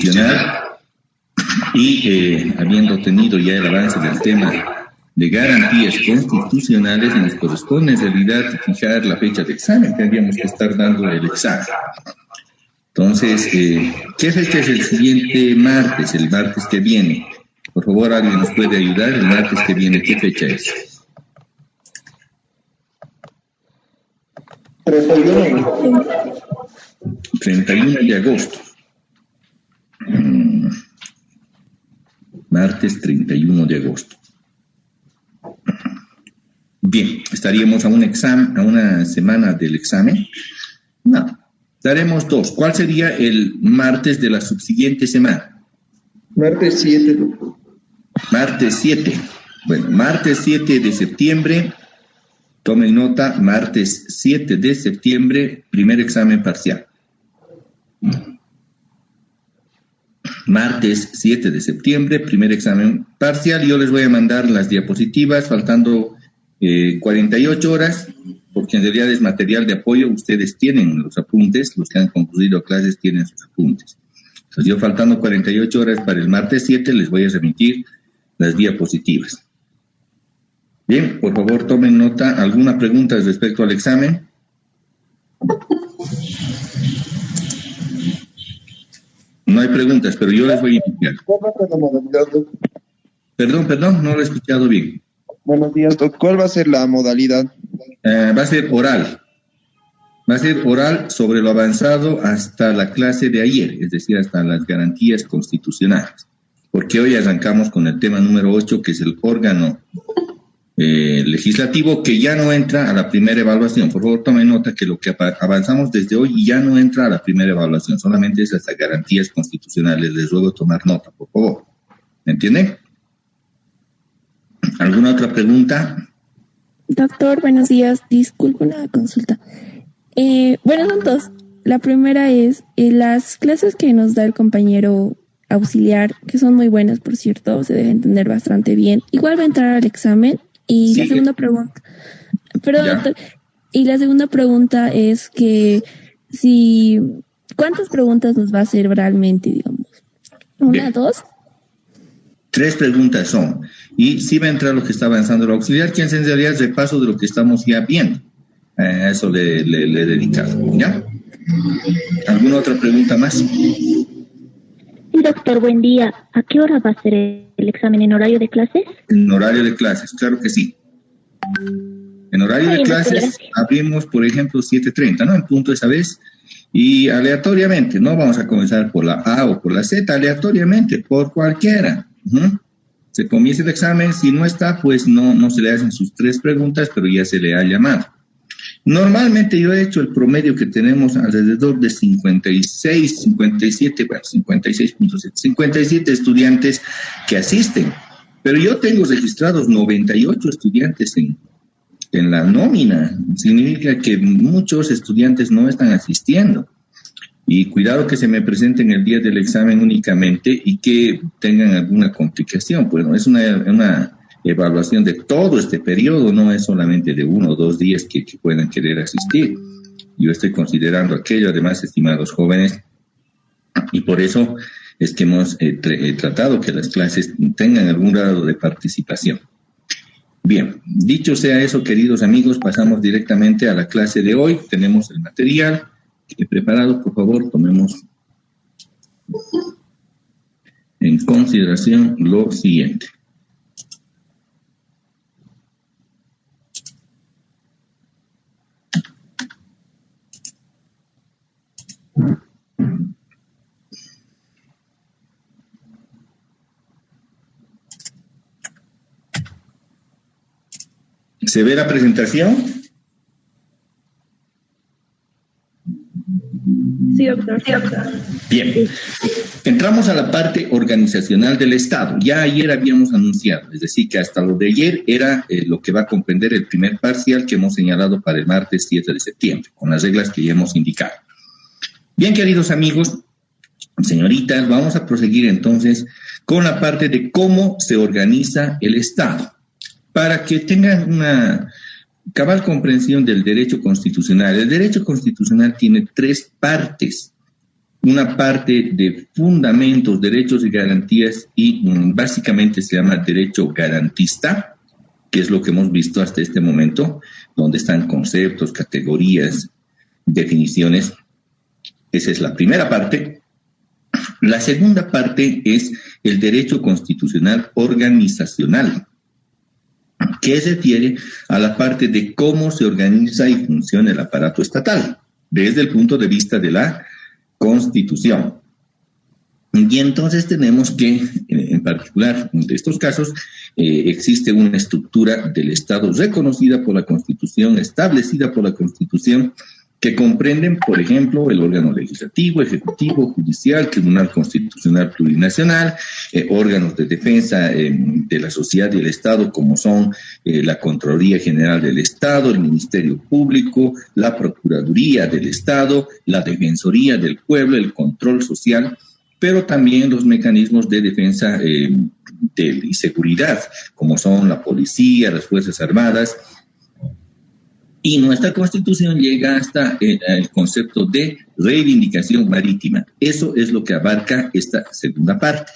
Constitucional y habiendo tenido ya el avance del tema de garantías constitucionales, nos corresponde en realidad fijar la fecha de examen. Tendríamos que estar dando el examen. Entonces, ¿qué fecha es el siguiente martes? El martes que viene. Por favor, ¿alguien nos puede ayudar? El martes que viene, ¿qué fecha es? 31 de agosto. Martes 31 de agosto. Bien, ¿estaríamos a un examen, a una semana del examen? No, daremos 2. ¿Cuál sería el martes de la subsiguiente semana? Martes 7, doctor. Martes 7. Bueno, martes 7 de septiembre, tomen nota, martes 7 de septiembre, primer examen parcial. Martes 7 de septiembre, primer examen parcial. Yo les voy a mandar las diapositivas, faltando 48 horas, porque en realidad es material de apoyo. Ustedes tienen los apuntes, los que han concluido clases tienen sus apuntes. Entonces yo, faltando 48 horas para el martes 7, les voy a remitir las diapositivas. Bien, por favor tomen nota. ¿Alguna pregunta respecto al examen? No hay preguntas, pero yo les voy a indicar. ¿Cuál va a ser la modalidad, doctor? Perdón, no lo he escuchado bien. Buenos días, doctor. ¿Cuál va a ser la modalidad? Va a ser oral. Va a ser oral sobre lo avanzado hasta la clase de ayer, es decir, hasta las garantías constitucionales. Porque hoy arrancamos con el tema número 8, que es el órgano legislativo, que ya no entra a la primera evaluación. Por favor, tomen nota que lo que avanzamos desde hoy ya no entra a la primera evaluación, solamente es hasta garantías constitucionales. Les ruego tomar nota, por favor. ¿Me entienden? ¿Alguna otra pregunta? Doctor, buenos días. Disculpe una consulta. Bueno, son 2. La primera es las clases que nos da el compañero auxiliar, que son muy buenas, por cierto, se debe entender bastante bien. Igual va a entrar al examen. Y sí. La segunda pregunta, perdón, doctor, y la segunda pregunta es que ¿cuántas preguntas nos va a hacer realmente, digamos? ¿Una, Bien. 2? 3 preguntas son, y sí va a entrar lo que está avanzando el auxiliar, que en realidad es repaso de lo que estamos ya viendo. A eso le he dedicado, ¿ya? ¿Alguna otra pregunta más? Doctor, buen día. ¿A qué hora va a ser el examen? ¿En horario de clases? En horario de clases, claro que sí. En horario de clases abrimos, por ejemplo, 7:30, ¿no? En punto esa vez. Y aleatoriamente, no vamos a comenzar por la A o por la Z, aleatoriamente, por cualquiera. Se comienza el examen, si no está, pues no se le hacen sus 3 preguntas, pero ya se le ha llamado. Normalmente yo he hecho el promedio que tenemos alrededor de 57 estudiantes que asisten, pero yo tengo registrados 98 estudiantes en la nómina. Significa que muchos estudiantes no están asistiendo. Y cuidado que se me presenten el día del examen únicamente y que tengan alguna complicación. Bueno, es una evaluación de todo este periodo, no es solamente de 1 o 2 días que puedan querer asistir. Yo estoy considerando aquello, además, estimados jóvenes, y por eso es que hemos tratado que las clases tengan algún grado de participación. Bien, dicho sea eso, queridos amigos, pasamos directamente a la clase de hoy. Tenemos el material preparado. Por favor, tomemos en consideración lo siguiente. ¿Se ve la presentación? Sí, doctor. Bien. Entramos a la parte organizacional del Estado. Ya ayer habíamos anunciado, es decir, que hasta lo de ayer era lo que va a comprender el primer parcial que hemos señalado para el martes 7 de septiembre, con las reglas que ya hemos indicado. Bien, queridos amigos, señoritas, vamos a proseguir entonces con la parte de cómo se organiza el Estado, para que tengan una cabal comprensión del derecho constitucional. El derecho constitucional tiene 3 partes. una parte de fundamentos, derechos y garantías, y básicamente se llama derecho garantista, que es lo que hemos visto hasta este momento, donde están conceptos, categorías, definiciones. Esa es la primera parte. La segunda parte es el derecho constitucional organizacional, que se refiere a la parte de cómo se organiza y funciona el aparato estatal, desde el punto de vista de la Constitución. Y entonces tenemos que, en particular de estos casos, existe una estructura del Estado reconocida por la Constitución, establecida por la Constitución, que comprenden, por ejemplo, el órgano legislativo, ejecutivo, judicial, Tribunal Constitucional Plurinacional, órganos de defensa de la sociedad y el Estado, como son la Contraloría General del Estado, el Ministerio Público, la Procuraduría del Estado, la Defensoría del Pueblo, el control social, pero también los mecanismos de defensa y seguridad, como son la policía, las Fuerzas Armadas. Y nuestra Constitución llega hasta el concepto de reivindicación marítima. Eso es lo que abarca esta segunda parte.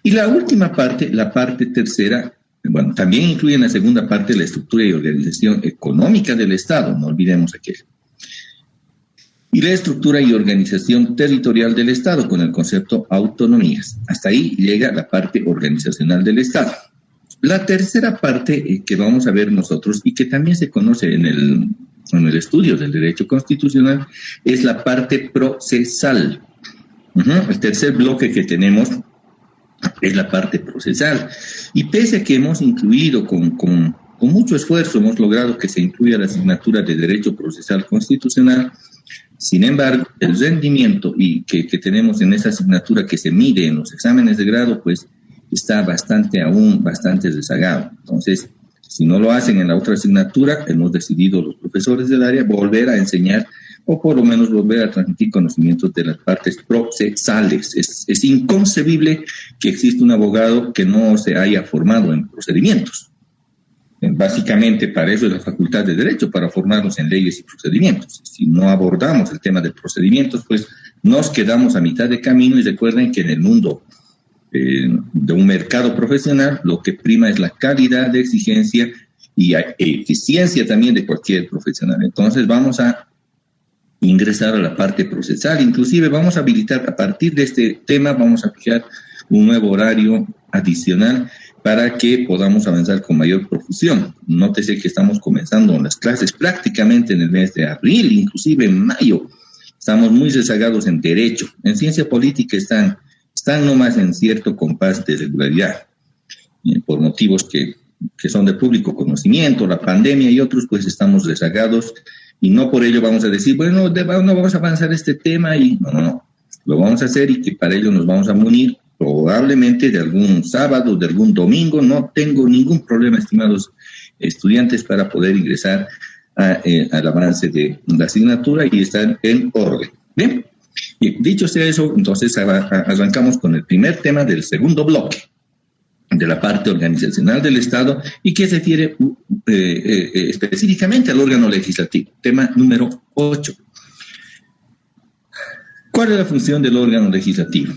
Y la última parte, la parte tercera, bueno, también incluye en la segunda parte la estructura y organización económica del Estado, no olvidemos aquello. Y la estructura y organización territorial del Estado, con el concepto autonomías. Hasta ahí llega la parte organizacional del Estado. La tercera parte que vamos a ver nosotros y que también se conoce en el estudio del derecho constitucional es la parte procesal. El tercer bloque que tenemos es la parte procesal. Y pese a que hemos incluido con mucho esfuerzo, hemos logrado que se incluya la asignatura de derecho procesal constitucional. Sin embargo, el rendimiento que tenemos en esa asignatura que se mide en los exámenes de grado, pues está aún bastante rezagado. Entonces, si no lo hacen en la otra asignatura, hemos decidido los profesores del área volver a enseñar o por lo menos volver a transmitir conocimientos de las partes procesales. Es inconcebible que exista un abogado que no se haya formado en procedimientos. Básicamente, para eso es la Facultad de Derecho, para formarnos en leyes y procedimientos. Si no abordamos el tema de procedimientos, pues nos quedamos a mitad de camino, y recuerden que en el mundo de un mercado profesional, lo que prima es la calidad de exigencia y eficiencia también de cualquier profesional. Entonces vamos a ingresar a la parte procesal, inclusive vamos a habilitar, a partir de este tema, vamos a fijar un nuevo horario adicional para que podamos avanzar con mayor profusión. Nótese que estamos comenzando las clases prácticamente en el mes de abril, inclusive en mayo. Estamos muy rezagados en derecho. En ciencia política están nomás en cierto compás de regularidad, por motivos que son de público conocimiento, la pandemia y otros, pues estamos rezagados, y no por ello vamos a decir, bueno, no vamos a avanzar este tema, y no, lo vamos a hacer, y que para ello nos vamos a munir probablemente de algún sábado, de algún domingo. No tengo ningún problema, estimados estudiantes, para poder ingresar al avance de la asignatura y estar en orden. Bien. Y dicho sea eso, entonces arrancamos con el primer tema del segundo bloque, de la parte organizacional del Estado, y que se refiere específicamente al órgano legislativo. Tema número 8. ¿Cuál es la función del órgano legislativo?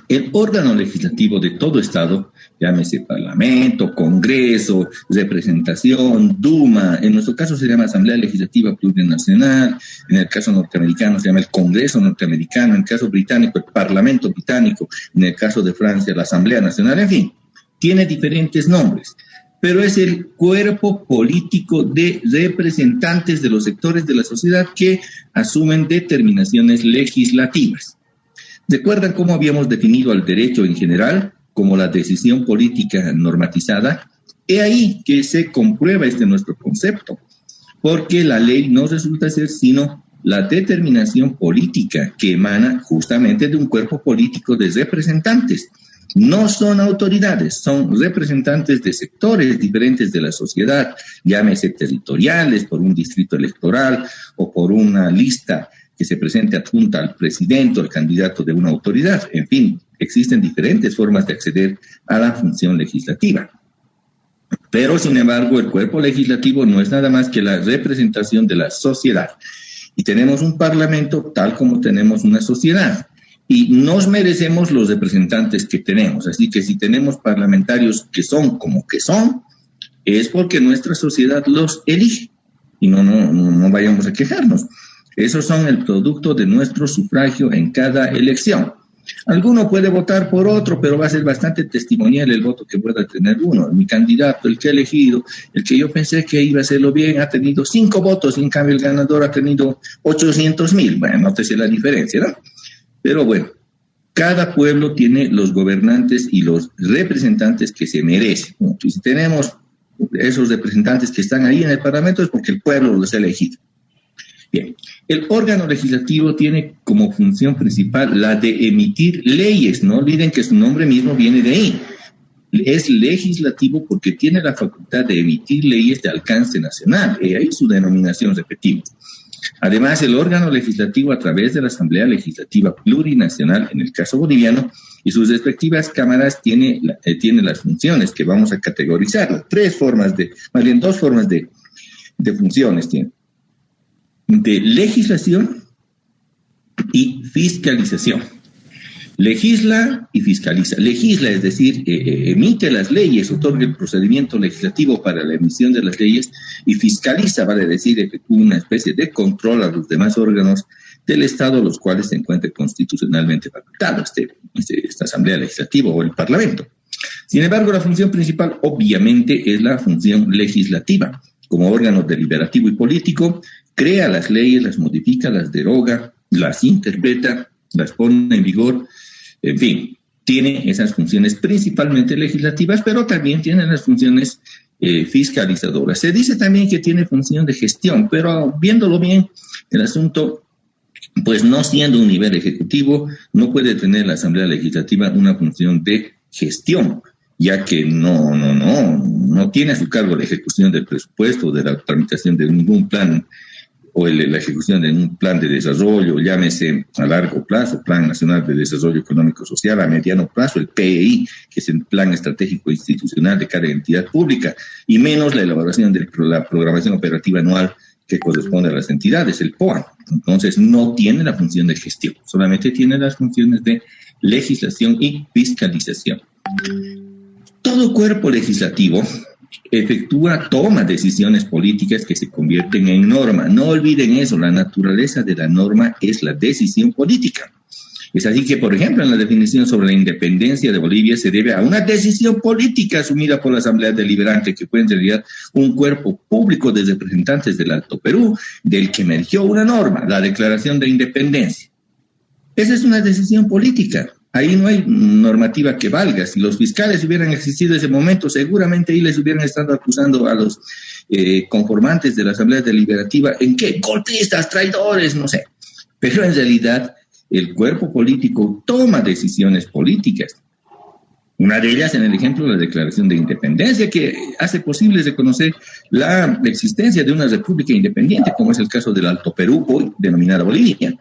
El órgano legislativo de todo Estado, llámese Parlamento, Congreso, Representación, Duma, en nuestro caso se llama Asamblea Legislativa Plurinacional, en el caso norteamericano se llama el Congreso norteamericano, en el caso británico el Parlamento británico, en el caso de Francia la Asamblea Nacional, en fin, tiene diferentes nombres, pero es el cuerpo político de representantes de los sectores de la sociedad que asumen determinaciones legislativas. ¿Recuerdan cómo habíamos definido al derecho en general como la decisión política normatizada? He ahí que se comprueba nuestro concepto, porque la ley no resulta ser sino la determinación política que emana justamente de un cuerpo político de representantes. No son autoridades, son representantes de sectores diferentes de la sociedad, llámese territoriales, por un distrito electoral o por una lista que se presente adjunta al presidente o al candidato de una autoridad. En fin, existen diferentes formas de acceder a la función legislativa. Pero, sin embargo, el cuerpo legislativo no es nada más que la representación de la sociedad. y tenemos un parlamento tal como tenemos una sociedad. Y nos merecemos los representantes que tenemos. Así que si tenemos parlamentarios que son como que son, es porque nuestra sociedad los elige. Y no vayamos a quejarnos. Esos son el producto de nuestro sufragio en cada elección. Alguno puede votar por otro, pero va a ser bastante testimonial el voto que pueda tener uno. Mi candidato, el que he elegido, el que yo pensé que iba a hacerlo bien, ha tenido 5 votos, y en cambio el ganador ha tenido 800,000. Bueno, nótese la diferencia, ¿no? Pero bueno, cada pueblo tiene los gobernantes y los representantes que se merecen. Y si tenemos esos representantes que están ahí en el Parlamento es porque el pueblo los ha elegido. Bien, el órgano legislativo tiene como función principal la de emitir leyes. No olviden que su nombre mismo viene de ahí. Es legislativo porque tiene la facultad de emitir leyes de alcance nacional. Ahí su denominación respectiva. Además, el órgano legislativo, a través de la Asamblea Legislativa Plurinacional, en el caso boliviano, y sus respectivas cámaras, tiene las funciones que vamos a categorizar. Dos formas de funciones tiene. De legislación y fiscalización. Legisla y fiscaliza. Legisla, es decir, emite las leyes, otorga el procedimiento legislativo para la emisión de las leyes, y fiscaliza, vale decir, efectúa una especie de control a los demás órganos del Estado, los cuales se encuentran constitucionalmente facultados, esta Asamblea Legislativa o el Parlamento. Sin embargo, la función principal, obviamente, es la función legislativa. Como órgano deliberativo y político, crea las leyes, las modifica, las deroga, las interpreta, las pone en vigor. En fin, tiene esas funciones principalmente legislativas, pero también tiene las funciones fiscalizadoras. Se dice también que tiene función de gestión, pero viéndolo bien, el asunto, pues no siendo un nivel ejecutivo, no puede tener la Asamblea Legislativa una función de gestión, ya que no tiene a su cargo la ejecución del presupuesto, de la tramitación de ningún plan, o la ejecución de un plan de desarrollo, llámese a largo plazo, Plan Nacional de Desarrollo Económico Social, a mediano plazo, el PEI, que es el Plan Estratégico Institucional de cada entidad pública, y menos la elaboración de la programación operativa anual que corresponde a las entidades, el POA. Entonces, no tiene la función de gestión, solamente tiene las funciones de legislación y fiscalización. Todo cuerpo legislativo toma decisiones políticas que se convierten en norma. No olviden eso, la naturaleza de la norma es la decisión política. Es así que, por ejemplo, en la definición sobre la independencia de Bolivia se debe a una decisión política asumida por la Asamblea Deliberante, que fue en realidad un cuerpo público de representantes del Alto Perú, del que emergió una norma, la Declaración de Independencia. Esa es una decisión política. Ahí no hay normativa que valga. Si los fiscales hubieran existido en ese momento, seguramente ahí les hubieran estado acusando a los conformantes de la Asamblea Deliberativa, ¿en qué? Golpistas, traidores, no sé. Pero en realidad el cuerpo político toma decisiones políticas. Una de ellas, en el ejemplo, la Declaración de Independencia, que hace posible reconocer la existencia de una república independiente, como es el caso del Alto Perú, hoy denominada Bolivia.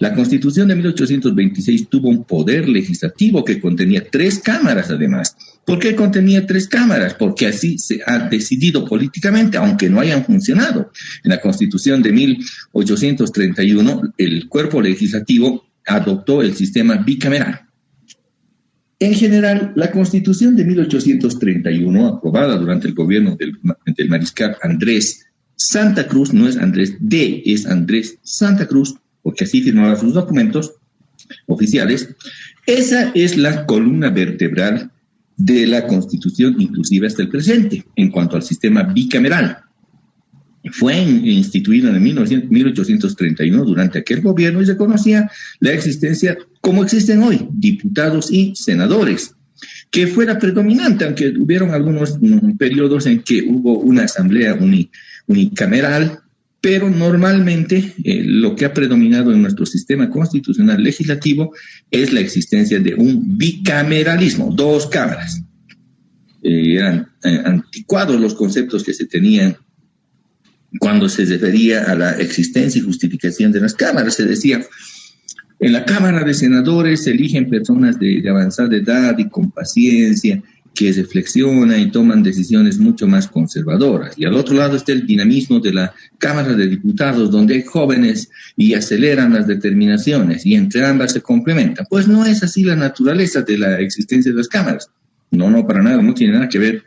La Constitución de 1826 tuvo un poder legislativo que contenía 3 cámaras, además. ¿Por qué contenía 3 cámaras? Porque así se ha decidido políticamente, aunque no hayan funcionado. En la Constitución de 1831, el cuerpo legislativo adoptó el sistema bicameral. En general, la Constitución de 1831, aprobada durante el gobierno del mariscal Andrés Santa Cruz, no es Andrés D., es Andrés Santa Cruz, porque así firmaba sus documentos oficiales, esa es la columna vertebral de la Constitución, inclusive hasta el presente, en cuanto al sistema bicameral. Fue instituido en 1831 durante aquel gobierno y se conocía la existencia, como existen hoy, diputados y senadores, que fuera predominante, aunque hubieron algunos periodos en que hubo una asamblea unicameral, pero normalmente lo que ha predominado en nuestro sistema constitucional legislativo es la existencia de un bicameralismo, 2 cámaras. Eran anticuados los conceptos que se tenían cuando se refería a la existencia y justificación de las cámaras. Se decía, en la Cámara de Senadores se eligen personas de avanzada edad y con paciencia, que reflexiona y toman decisiones mucho más conservadoras. Y al otro lado está el dinamismo de la Cámara de Diputados, donde hay jóvenes y aceleran las determinaciones, y entre ambas se complementan. Pues no es así la naturaleza de la existencia de las cámaras. No, para nada, no tiene nada que ver.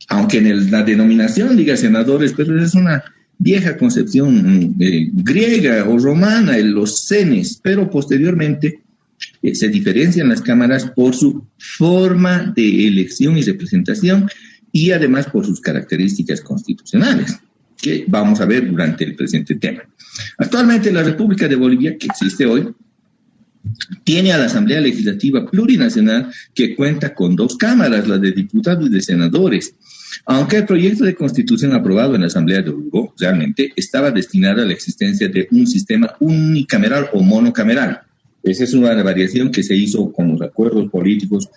Aunque en la denominación diga senadores, pero es una vieja concepción griega o romana, en los senes, pero posteriormente se diferencian las cámaras por su forma de elección y representación y además por sus características constitucionales, que vamos a ver durante el presente tema. Actualmente la República de Bolivia, que existe hoy, tiene a la Asamblea Legislativa Plurinacional que cuenta con 2 cámaras, la de diputados y de senadores, aunque el proyecto de constitución aprobado en la Asamblea de Oruro realmente estaba destinado a la existencia de un sistema unicameral o monocameral. Esa es una variación que se hizo con los acuerdos políticos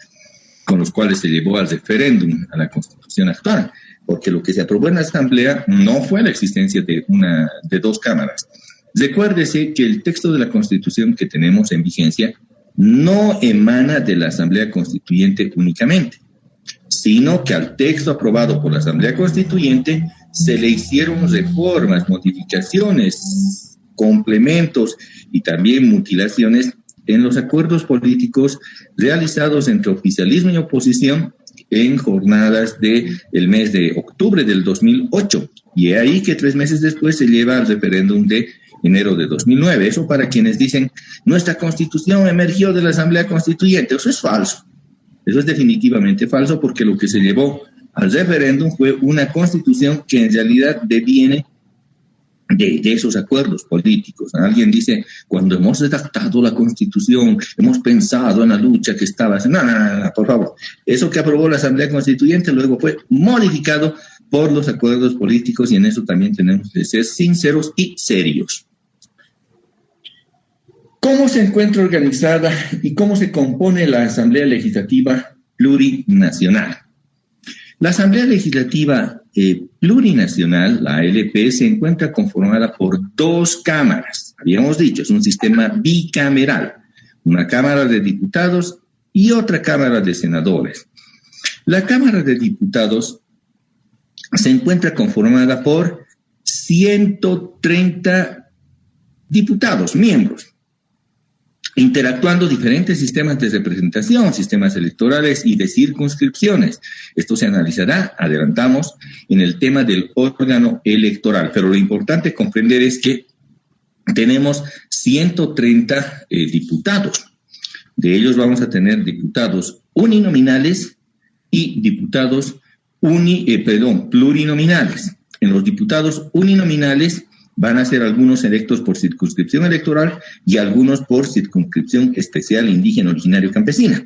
con los cuales se llevó al referéndum a la constitución actual, porque lo que se aprobó en la Asamblea no fue la existencia de 2 cámaras. Recuérdese que el texto de la Constitución que tenemos en vigencia no emana de la Asamblea Constituyente únicamente, sino que al texto aprobado por la Asamblea Constituyente se le hicieron reformas, modificaciones, complementos y también mutilaciones en los acuerdos políticos realizados entre oficialismo y oposición en jornadas del mes de octubre del 2008. Y es ahí que 3 meses después se lleva al referéndum de enero de 2009. Eso para quienes dicen, nuestra Constitución emergió de la Asamblea Constituyente. Eso es falso. Eso es definitivamente falso, porque lo que se llevó al referéndum fue una Constitución que en realidad deviene de esos acuerdos políticos. Alguien dice, cuando hemos redactado la Constitución, hemos pensado en la lucha que estaba haciendo. No, por favor. Eso que aprobó la Asamblea Constituyente luego fue modificado por los acuerdos políticos, y en eso también tenemos que ser sinceros y serios. ¿Cómo se encuentra organizada y cómo se compone la Asamblea Legislativa Plurinacional? La Asamblea Legislativa Plurinacional, la ALP, se encuentra conformada por 2 cámaras. Habíamos dicho, es un sistema bicameral, una Cámara de Diputados y otra Cámara de Senadores. La Cámara de Diputados se encuentra conformada por 130 diputados, miembros, interactuando diferentes sistemas de representación, sistemas electorales y de circunscripciones. Esto se analizará, adelantamos, en el tema del órgano electoral. Pero lo importante comprender es que tenemos 130 diputados. De ellos vamos a tener diputados uninominales y diputados plurinominales. En los diputados uninominales van a ser algunos electos por circunscripción electoral y algunos por circunscripción especial indígena, originario, campesina.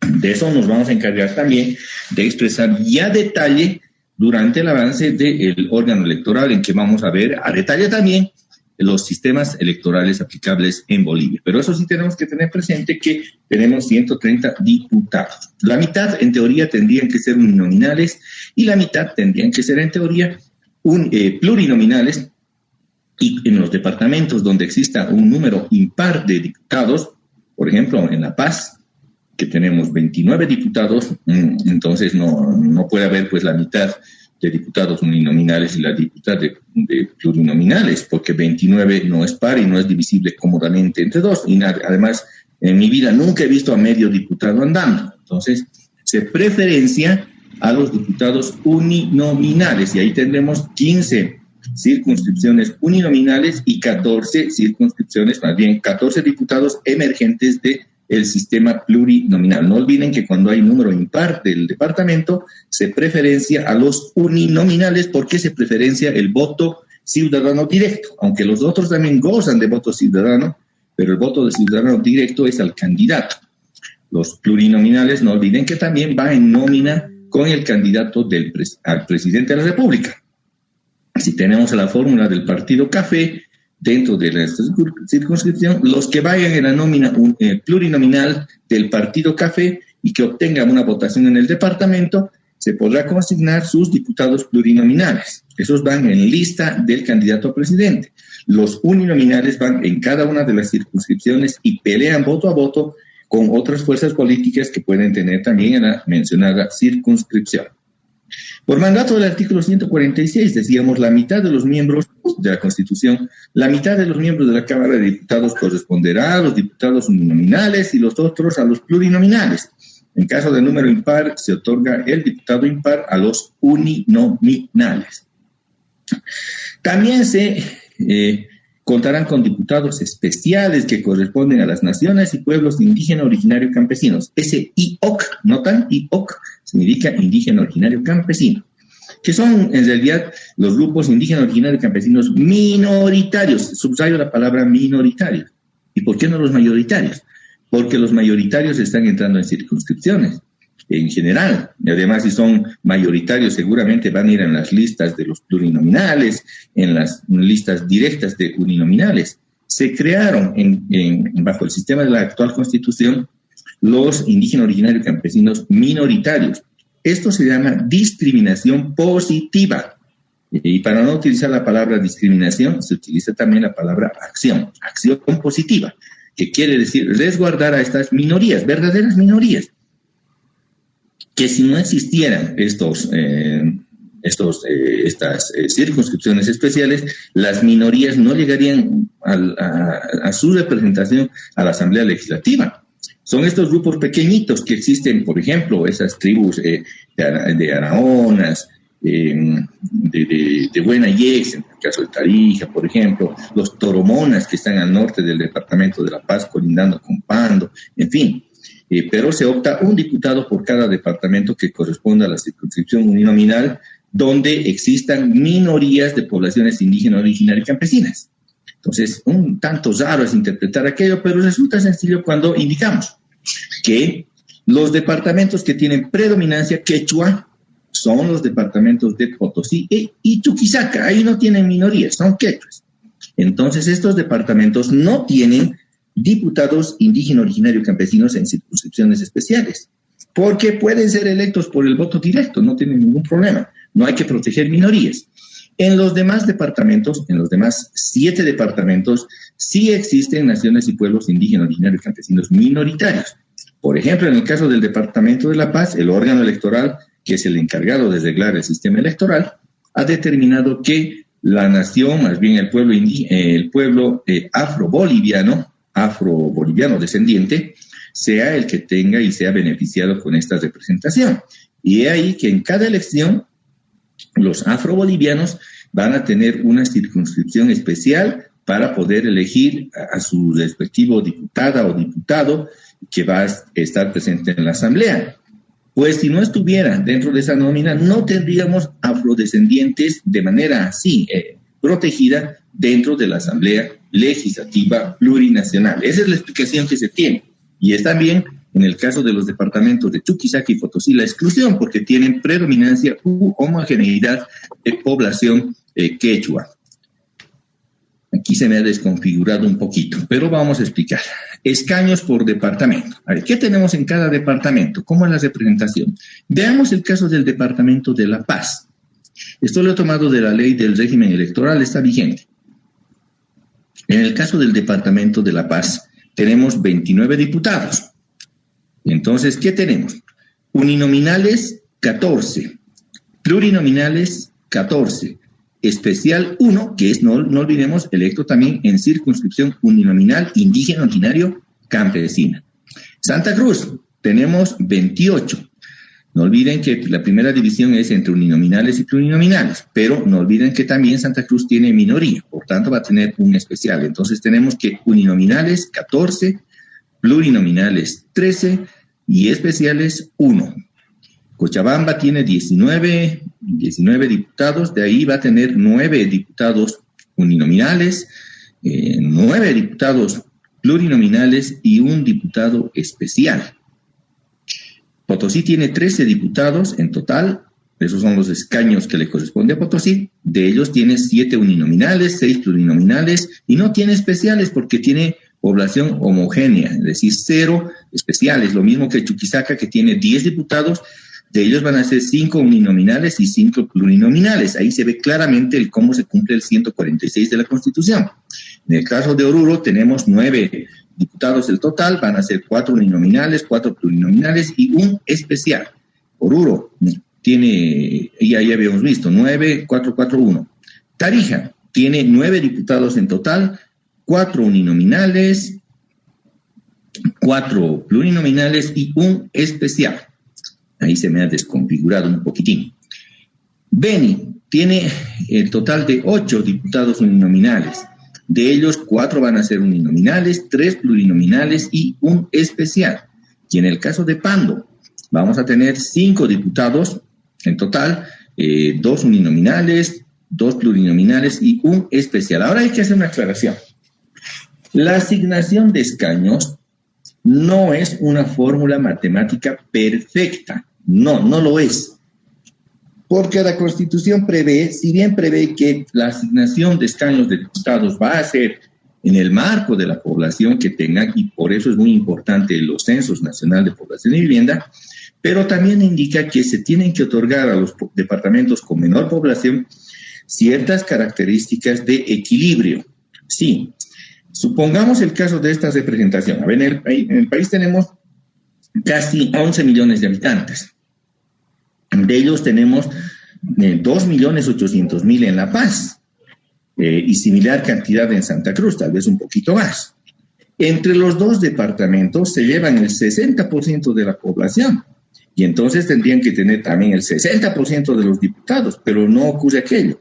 De eso nos vamos a encargar también de expresar ya a detalle durante el avance del órgano electoral, en que vamos a ver a detalle también los sistemas electorales aplicables en Bolivia. Pero eso sí tenemos que tener presente que tenemos 130 diputados. La mitad, en teoría, tendrían que ser uninominales y la mitad tendrían que ser, en teoría, plurinominales. Y en los departamentos donde exista un número impar de diputados, por ejemplo, en La Paz, que tenemos 29 diputados, entonces no puede haber pues la mitad de diputados uninominales y la mitad de plurinominales, porque 29 no es par y no es divisible cómodamente entre 2. Y además, en mi vida nunca he visto a medio diputado andando. Entonces, se preferencia a los diputados uninominales, y ahí tendremos 15 circunscripciones uninominales y 14 circunscripciones, más bien 14 diputados emergentes del sistema plurinominal. No olviden que cuando hay número impar del departamento, se preferencia a los uninominales, porque se preferencia el voto ciudadano directo, aunque los otros también gozan de voto ciudadano, pero el voto de ciudadano directo es al candidato. Los plurinominales, no olviden que también va en nómina con el candidato al presidente de la República. Si tenemos la fórmula del partido café, dentro de la circunscripción, los que vayan en la nómina plurinominal del partido café y que obtengan una votación en el departamento, se podrá consignar sus diputados plurinominales. Esos van en lista del candidato a presidente. Los uninominales van en cada una de las circunscripciones y pelean voto a voto con otras fuerzas políticas que pueden tener también en la mencionada circunscripción. Por mandato del artículo 146, decíamos, la mitad de los miembros de la Constitución, la mitad de los miembros de la Cámara de Diputados corresponderá a los diputados uninominales y los otros a los plurinominales. En caso de número impar, se otorga el diputado impar a los uninominales. También se contarán con diputados especiales que corresponden a las naciones y pueblos indígena, originario, campesinos. Ese IOC, ¿notan? IOC significa indígena, originario, campesino, que son en realidad los grupos indígenas, originarios, campesinos minoritarios. Subrayo la palabra minoritarios. ¿Y por qué no los mayoritarios? Porque los mayoritarios están entrando en circunscripciones en general, y además si son mayoritarios seguramente van a ir en las listas de los plurinominales, en las listas directas de uninominales. Se crearon bajo el sistema de la actual Constitución los indígenas originarios campesinos minoritarios. Esto se llama discriminación positiva, y para no utilizar la palabra discriminación se utiliza también la palabra acción positiva, que quiere decir resguardar a estas minorías, verdaderas minorías, que si no existieran estas circunscripciones especiales, las minorías no llegarían a su representación a la Asamblea Legislativa. Son estos grupos pequeñitos que existen, por ejemplo, esas tribus de Araonas, de Buenayex, en el caso de Tarija, por ejemplo, los Toromonas que están al norte del departamento de La Paz, colindando con Pando, en fin. Pero se opta un diputado por cada departamento que corresponda a la circunscripción uninominal donde existan minorías de poblaciones indígenas, originarias y campesinas. Entonces, un tanto raro es interpretar aquello, pero resulta sencillo cuando indicamos que los departamentos que tienen predominancia quechua son los departamentos de Potosí y Chuquisaca. Ahí no tienen minorías, son quechuas. Entonces, estos departamentos no tienen diputados indígenas, originarios, campesinos en circunscripciones especiales, porque pueden ser electos por el voto directo, no tienen ningún problema, no hay que proteger minorías. En los demás departamentos, en los demás 7 departamentos, sí existen naciones y pueblos indígenas, originarios, campesinos minoritarios. Por ejemplo, en el caso del departamento de La Paz, el órgano electoral, que es el encargado de reglar el sistema electoral, ha determinado que la nación, más bien el pueblo afro-boliviano descendiente, sea el que tenga y sea beneficiado con esta representación. Y es ahí que en cada elección los afrobolivianos van a tener una circunscripción especial para poder elegir a su respectivo diputada o diputado que va a estar presente en la asamblea. Pues si no estuviera dentro de esa nómina, no tendríamos afrodescendientes de manera así protegida dentro de la Asamblea Legislativa Plurinacional. Esa es la explicación que se tiene. Y es también, en el caso de los departamentos de Chuquisaca y Potosí, la exclusión, porque tienen predominancia u homogeneidad de población quechua. Aquí se me ha desconfigurado un poquito, pero vamos a explicar. Escaños por departamento. A ver, ¿qué tenemos en cada departamento? ¿Cómo es la representación? Veamos el caso del departamento de La Paz. Esto lo he tomado de la ley del régimen electoral, está vigente. En el caso del departamento de La Paz, tenemos 29 diputados. Entonces, ¿qué tenemos? Uninominales, 14. Plurinominales, 14. Especial 1, que es, no olvidemos, electo también en circunscripción uninominal indígena, originario, campesina. Santa Cruz, tenemos 28. No olviden que la primera división es entre uninominales y plurinominales, pero no olviden que también Santa Cruz tiene minoría, por tanto va a tener un especial. Entonces tenemos que uninominales 14, plurinominales 13 y especiales 1. Cochabamba tiene 19 diputados, de ahí va a tener 9 diputados uninominales, 9 diputados plurinominales y un diputado especial. Potosí tiene 13 diputados en total, esos son los escaños que le corresponde a Potosí, de ellos tiene 7 uninominales, 6 plurinominales y no tiene especiales porque tiene población homogénea, es decir, 0 especiales, lo mismo que Chuquisaca que tiene 10 diputados, de ellos van a ser 5 uninominales y 5 plurinominales, ahí se ve claramente cómo se cumple el 146 de la Constitución. En el caso de Oruro tenemos 9 diputados el total, van a ser 4 uninominales, 4 plurinominales y un especial. Oruro tiene, ya habíamos visto, 9, 4, 4, 1. Tarija tiene 9 diputados en total, 4 uninominales, 4 plurinominales y un especial. Ahí se me ha desconfigurado un poquitín. Beni tiene el total de 8 diputados uninominales. De ellos, 4 van a ser uninominales, 3 plurinominales y un especial. Y en el caso de Pando, vamos a tener 5 diputados en total, 2 uninominales, 2 plurinominales y un especial. Ahora hay que hacer una aclaración. La asignación de escaños no es una fórmula matemática perfecta. No lo es. Porque la Constitución prevé, si bien prevé que la asignación de escaños de diputados va a ser en el marco de la población que tengan, y por eso es muy importante los censos nacional de población y vivienda, pero también indica que se tienen que otorgar a los departamentos con menor población ciertas características de equilibrio. Sí, supongamos el caso de esta representación. A ver, en el país tenemos casi 11 millones de habitantes. De ellos tenemos 2.800.000 en La Paz y similar cantidad en Santa Cruz, tal vez un poquito más. Entre los dos departamentos se llevan el 60% de la población y entonces tendrían que tener también el 60% de los diputados, pero no ocurre aquello.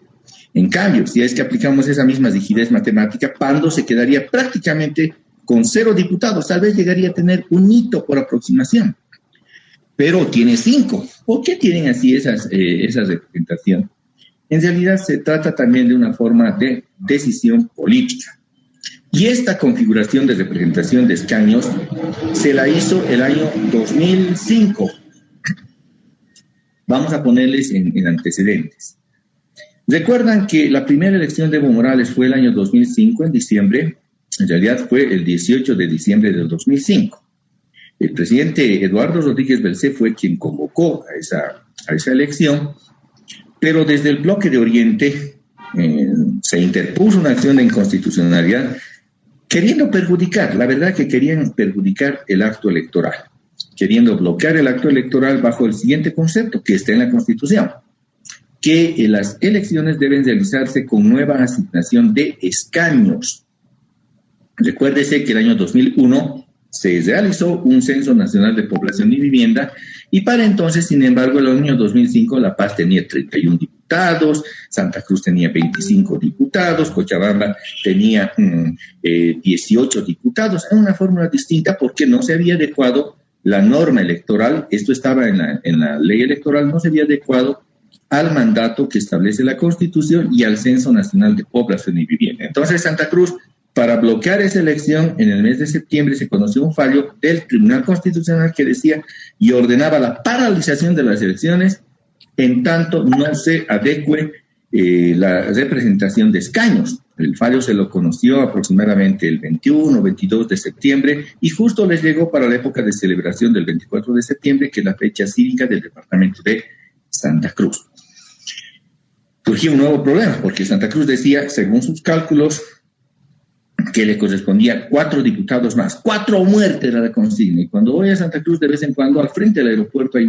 En cambio, si es que aplicamos esa misma rigidez matemática, Pando se quedaría prácticamente con 0 diputados, tal vez llegaría a tener un hito por aproximación. Pero tiene 5. ¿Por qué tienen así esa representación? En realidad se trata también de una forma de decisión política. Y esta configuración de representación de escaños se la hizo el año 2005. Vamos a ponerles en antecedentes. Recuerdan que la primera elección de Evo Morales fue el año 2005, en diciembre. En realidad fue el 18 de diciembre del 2005. El presidente Eduardo Rodríguez Belcé fue quien convocó a esa elección, pero desde el bloque de Oriente se interpuso una acción de inconstitucionalidad queriendo perjudicar, la verdad que querían perjudicar el acto electoral, queriendo bloquear el acto electoral bajo el siguiente concepto que está en la Constitución, que las elecciones deben realizarse con nueva asignación de escaños. Recuérdese que el año 2001 se realizó un censo nacional de población y vivienda y para entonces, sin embargo, el año 2005 La Paz tenía 31 diputados, Santa Cruz tenía 25 diputados, Cochabamba tenía 18 diputados. Era una fórmula distinta porque no se había adecuado la norma electoral, esto estaba en la ley electoral, no se había adecuado al mandato que establece la Constitución y al Censo Nacional de Población y Vivienda. Entonces, Santa Cruz, para bloquear esa elección, en el mes de septiembre se conoció un fallo del Tribunal Constitucional que decía y ordenaba la paralización de las elecciones en tanto no se adecue la representación de escaños. El fallo se lo conoció aproximadamente el 21 o 22 de septiembre y justo les llegó para la época de celebración del 24 de septiembre, que es la fecha cívica del departamento de Santa Cruz. Surgió un nuevo problema porque Santa Cruz decía, según sus cálculos, que le correspondía 4 diputados más. 4 muertes era la consigna. Y cuando voy a Santa Cruz, de vez en cuando, al frente del aeropuerto hay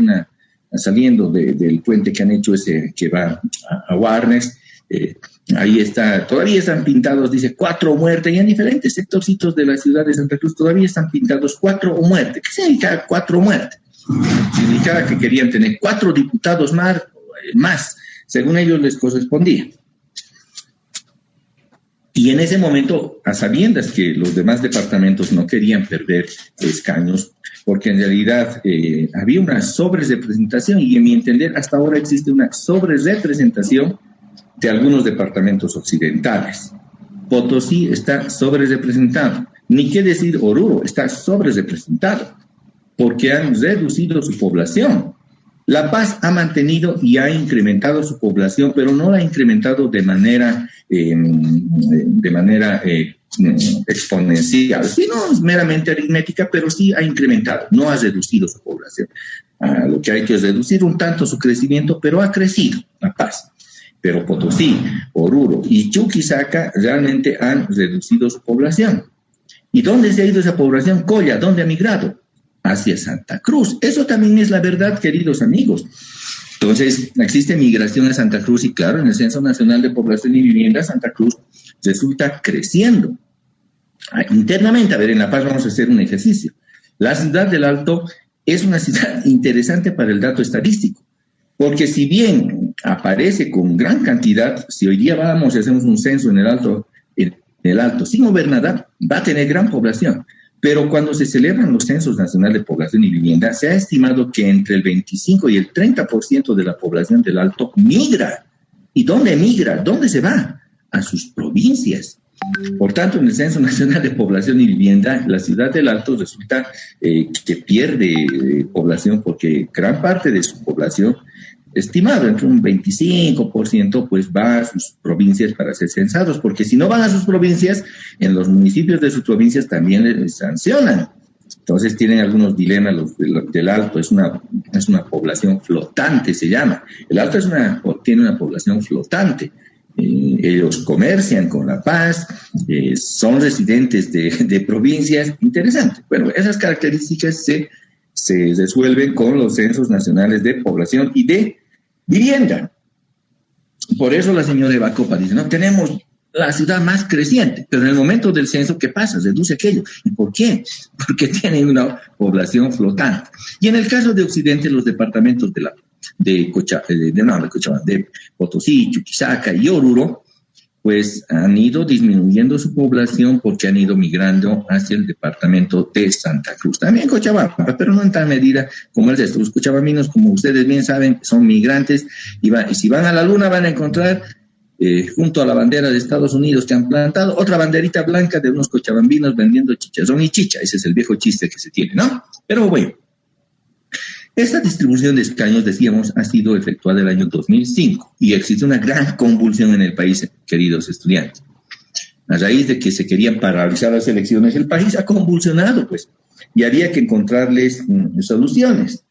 saliendo del puente que han hecho ese que va a Warnes, ahí está, todavía están pintados, dice 4 muertes, y en diferentes sectorcitos de la ciudad de Santa Cruz todavía están pintados 4 muertes. ¿Qué significa 4 muertes? Significaba que querían tener 4 diputados más, según ellos les correspondía. Y en ese momento, a sabiendas que los demás departamentos no querían perder escaños, porque en realidad había una sobrerepresentación, y en mi entender hasta ahora existe una sobrerepresentación de algunos departamentos occidentales. Potosí está sobrerepresentado, ni qué decir Oruro, está sobrerepresentado, porque han reducido su población. La Paz ha mantenido y ha incrementado su población, pero no la ha incrementado de manera exponencial, sino meramente aritmética, pero sí ha incrementado, no ha reducido su población. Lo que hay que es reducir un tanto su crecimiento, pero ha crecido La Paz. Pero Potosí, Oruro y Chuquisaca realmente han reducido su población. ¿Y dónde se ha ido esa población? Colla, ¿dónde ha migrado? Hacia Santa Cruz. Eso también es la verdad, queridos amigos. Entonces, existe migración a Santa Cruz y claro, en el Censo Nacional de Población y Vivienda, Santa Cruz resulta creciendo. Internamente, a ver, en La Paz vamos a hacer un ejercicio. La ciudad del Alto es una ciudad interesante para el dato estadístico, porque si bien aparece con gran cantidad, si hoy día vamos y hacemos un censo en el Alto sin gobernador, va a tener gran población. Pero cuando se celebran los censos nacionales de población y vivienda, se ha estimado que entre el 25 y el 30% de la población del Alto migra. ¿Y dónde migra? ¿Dónde se va? A sus provincias. Por tanto, en el Censo Nacional de Población y Vivienda, la ciudad del Alto resulta que pierde población porque gran parte de su población, estimado entre un 25%, pues va a sus provincias para ser censados, porque si no van a sus provincias, en los municipios de sus provincias también les sancionan. Entonces tienen algunos dilemas los del Alto, es una población flotante, se llama. El Alto tiene una población flotante. Ellos comercian con La Paz, son residentes de provincias. Interesante. Bueno, esas características se resuelven con los censos nacionales de población y de vivienda. Por eso la señora Eva Copa dice, no, tenemos la ciudad más creciente, pero en el momento del censo, ¿qué pasa? Reduce aquello. ¿Y por qué? Porque tienen una población flotante. Y en el caso de Occidente, los departamentos de Potosí, Chuquisaca y Oruro, pues han ido disminuyendo su población porque han ido migrando hacia el departamento de Santa Cruz. También Cochabamba, pero no en tal medida como el resto. Los cochabambinos, como ustedes bien saben, son migrantes y si van a la luna van a encontrar junto a la bandera de Estados Unidos que han plantado otra banderita blanca de unos cochabambinos vendiendo chicharrón y chicha. Ese es el viejo chiste que se tiene, ¿no? Pero bueno, esta distribución de escaños, decíamos, ha sido efectuada el año 2005 y existe una gran convulsión en el país, queridos estudiantes. A raíz de que se querían paralizar las elecciones, el país ha convulsionado, pues, y había que encontrarles soluciones.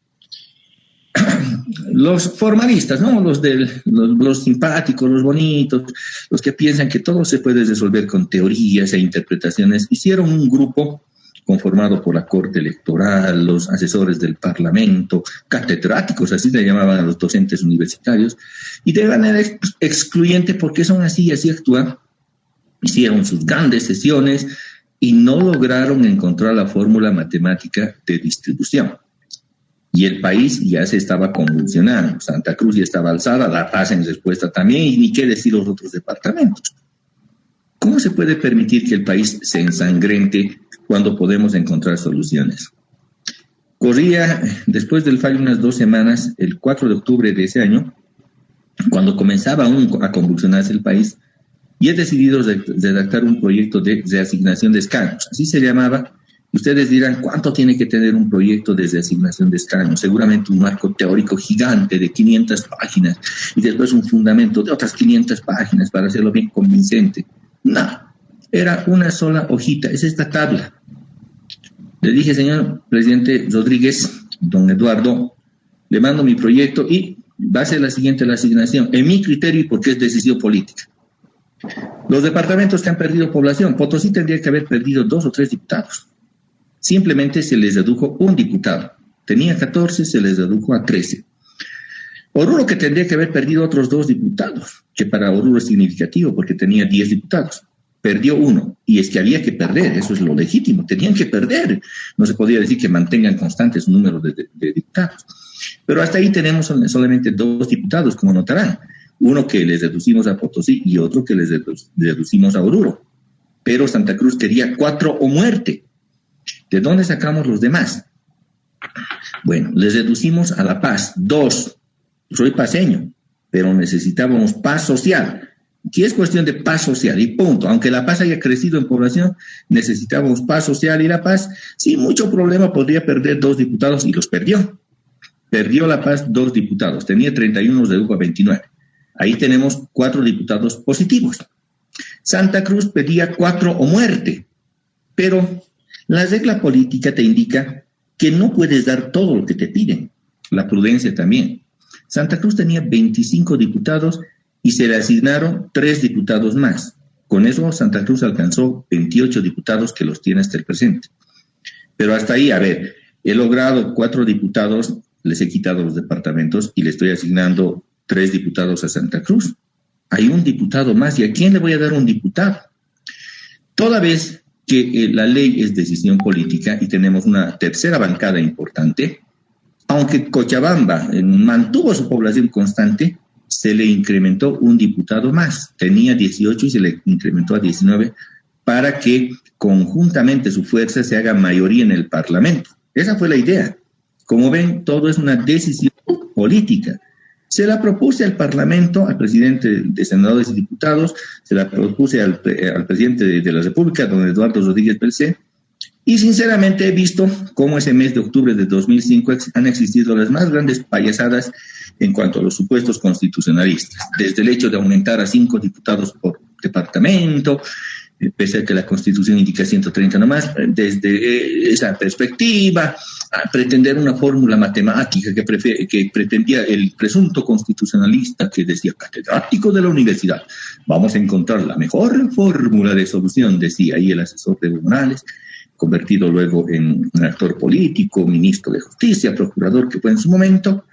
Los formalistas, ¿no? Los simpáticos, los bonitos, los que piensan que todo se puede resolver con teorías e interpretaciones, hicieron un grupo conformado por la Corte Electoral, los asesores del Parlamento, catedráticos, así le llamaban a los docentes universitarios, y de manera excluyente, porque son así actúan, hicieron sus grandes sesiones y no lograron encontrar la fórmula matemática de distribución. Y el país ya se estaba convulsionando, Santa Cruz ya estaba alzada, La Paz en respuesta también, y ni qué decir los otros departamentos. ¿Cómo se puede permitir que el país se ensangrente cuando podemos encontrar soluciones? Corría, después del fallo, unas 2 semanas, el 4 de octubre de ese año, cuando comenzaba aún a convulsionarse el país, y he decidido redactar un proyecto de reasignación de escaños. Así se llamaba. Ustedes dirán, ¿cuánto tiene que tener un proyecto de reasignación de escaños? Seguramente un marco teórico gigante de 500 páginas y después un fundamento de otras 500 páginas para hacerlo bien convincente. No, era una sola hojita, es esta tabla. Le dije, señor presidente Rodríguez, don Eduardo, le mando mi proyecto y va a ser la siguiente la asignación, en mi criterio y porque es decisión política. Los departamentos que han perdido población, Potosí tendría que haber perdido 2 o 3 diputados. Simplemente se les redujo un diputado. Tenía 14, se les redujo a 13. Oruro, que tendría que haber perdido otros 2 diputados, que para Oruro es significativo porque tenía 10 diputados. Perdió 1, y es que había que perder, eso es lo legítimo, tenían que perder. No se podía decir que mantengan constante su número de diputados. Pero hasta ahí tenemos solamente 2 diputados, como notarán. Uno que les reducimos a Potosí y otro que les reducimos a Oruro. Pero Santa Cruz quería 4 o muerte. ¿De dónde sacamos los demás? Bueno, les reducimos a La Paz 2. Soy paceño, pero necesitábamos paz social. Aquí es cuestión de paz social y punto. Aunque La Paz haya crecido en población, necesitábamos paz social y La Paz, sin mucho problema, podría perder 2 diputados y los perdió. Perdió La Paz 2 diputados. Tenía 31, redujo a 29. Ahí tenemos 4 diputados positivos. Santa Cruz pedía 4 o muerte, pero la regla política te indica que no puedes dar todo lo que te piden. La prudencia también. Santa Cruz tenía 25 diputados y se le asignaron 3 diputados más. Con eso Santa Cruz alcanzó 28 diputados que los tiene hasta el presente. Pero hasta ahí, a ver, he logrado 4 diputados, les he quitado los departamentos y le estoy asignando 3 diputados a Santa Cruz. Hay un diputado más, ¿y a quién le voy a dar un diputado? Toda vez que la ley es decisión política y tenemos una tercera bancada importante, aunque Cochabamba mantuvo su población constante, se le incrementó un diputado más. Tenía 18 y se le incrementó a 19 para que conjuntamente su fuerza se haga mayoría en el Parlamento. Esa fue la idea. Como ven, todo es una decisión política. Se la propuse al Parlamento, al presidente de senadores y diputados, se la propuse al presidente de la República, don Eduardo Rodríguez Belcé, y sinceramente he visto cómo ese mes de octubre de 2005 han existido las más grandes payasadas en cuanto a los supuestos constitucionalistas, desde el hecho de aumentar a 5 diputados por departamento, pese a que la Constitución indica 130 nomás, desde esa perspectiva, a pretender una fórmula matemática que pretendía el presunto constitucionalista que decía, catedrático de la universidad, vamos a encontrar la mejor fórmula de solución, decía ahí el asesor de Evo Morales, convertido luego en un actor político, ministro de Justicia, procurador que fue en su momento.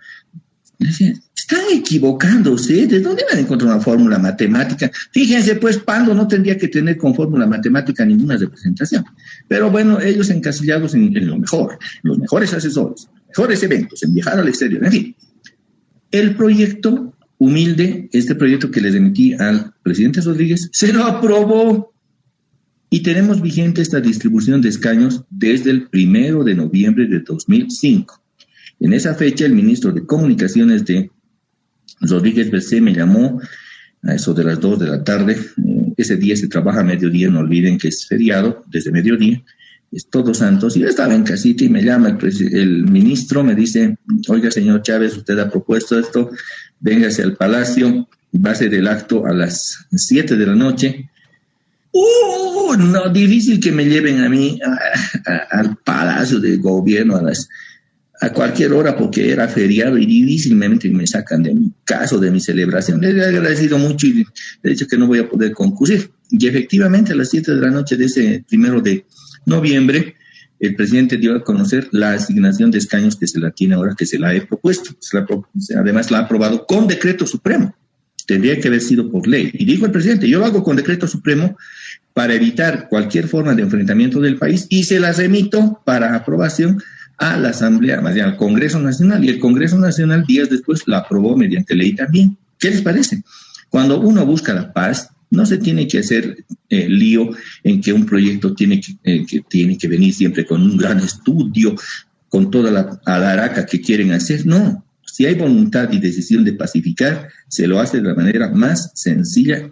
Decía, están equivocándose, ¿de dónde van a encontrar una fórmula matemática? Fíjense, pues, Pando no tendría que tener con fórmula matemática ninguna representación. Pero bueno, ellos encasillados en lo mejor, los mejores asesores, los mejores eventos, en viajar al exterior, en fin. El proyecto humilde, este proyecto que les emití al presidente Rodríguez, se lo aprobó. Y tenemos vigente esta distribución de escaños desde el 1 de noviembre de 2005. En esa fecha, el ministro de Comunicaciones de Rodríguez Belcé me llamó a eso de las 2 de la tarde. Ese día se trabaja a mediodía, no olviden que es feriado, desde mediodía, es Todos Santos. Y yo estaba en casita y me llama el ministro, me dice, oiga, señor Chávez, usted ha propuesto esto, véngase al Palacio, va a ser el acto a las 7 de la noche. No, difícil que me lleven a mí al Palacio de Gobierno a cualquier hora porque era feriado y difícilmente me sacan de mi caso, de mi celebración. Les he agradecido mucho y le he dicho que no voy a poder concurrir. Y efectivamente a las 7 de la noche de ese 1 de noviembre, el presidente dio a conocer la asignación de escaños que se la tiene ahora, que se la he propuesto. Además la ha aprobado con decreto supremo. Tendría que haber sido por ley. Y dijo el presidente, yo lo hago con decreto supremo para evitar cualquier forma de enfrentamiento del país y se las remito para aprobación a la Asamblea, más bien al Congreso Nacional. Y el Congreso Nacional días después la aprobó mediante ley también. ¿Qué les parece? Cuando uno busca la paz, no se tiene que hacer lío en que un proyecto tiene que venir siempre con un gran estudio, con toda la alaraca que quieren hacer. No. Si hay voluntad y decisión de pacificar, se lo hace de la manera más sencilla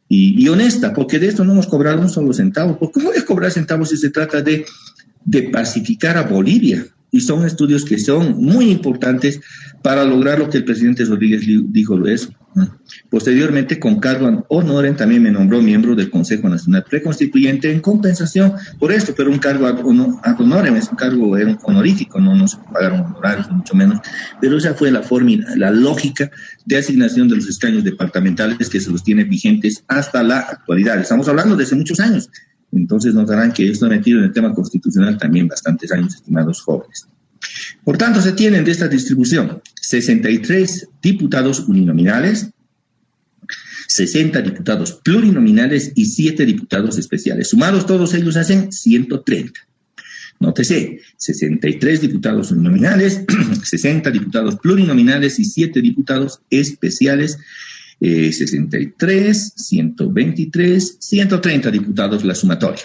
y honesta, porque de esto no hemos cobrado un solo centavo. ¿Por qué voy a cobrar centavos si se trata de pacificar a Bolivia? Y son estudios que son muy importantes para lograr lo que el presidente Rodríguez dijo eso. Posteriormente, con cargo honorem, también me nombró miembro del Consejo Nacional Preconstituyente en compensación por esto, pero un cargo ad honorem, es un cargo honorífico, no se pagaron honorarios, mucho menos, pero esa fue la forma, la lógica de asignación de los escaños departamentales que se los tiene vigentes hasta la actualidad. Estamos hablando de hace muchos años, entonces notarán que yo estoy metido en el tema constitucional también bastantes años, estimados jóvenes. Por tanto, se tienen de esta distribución 63 diputados uninominales, 60 diputados plurinominales y 7 diputados especiales. Sumados todos ellos hacen 130. Nótese, 63 diputados uninominales, 60 diputados plurinominales y 7 diputados especiales. 63, 123, 130 diputados la sumatoria.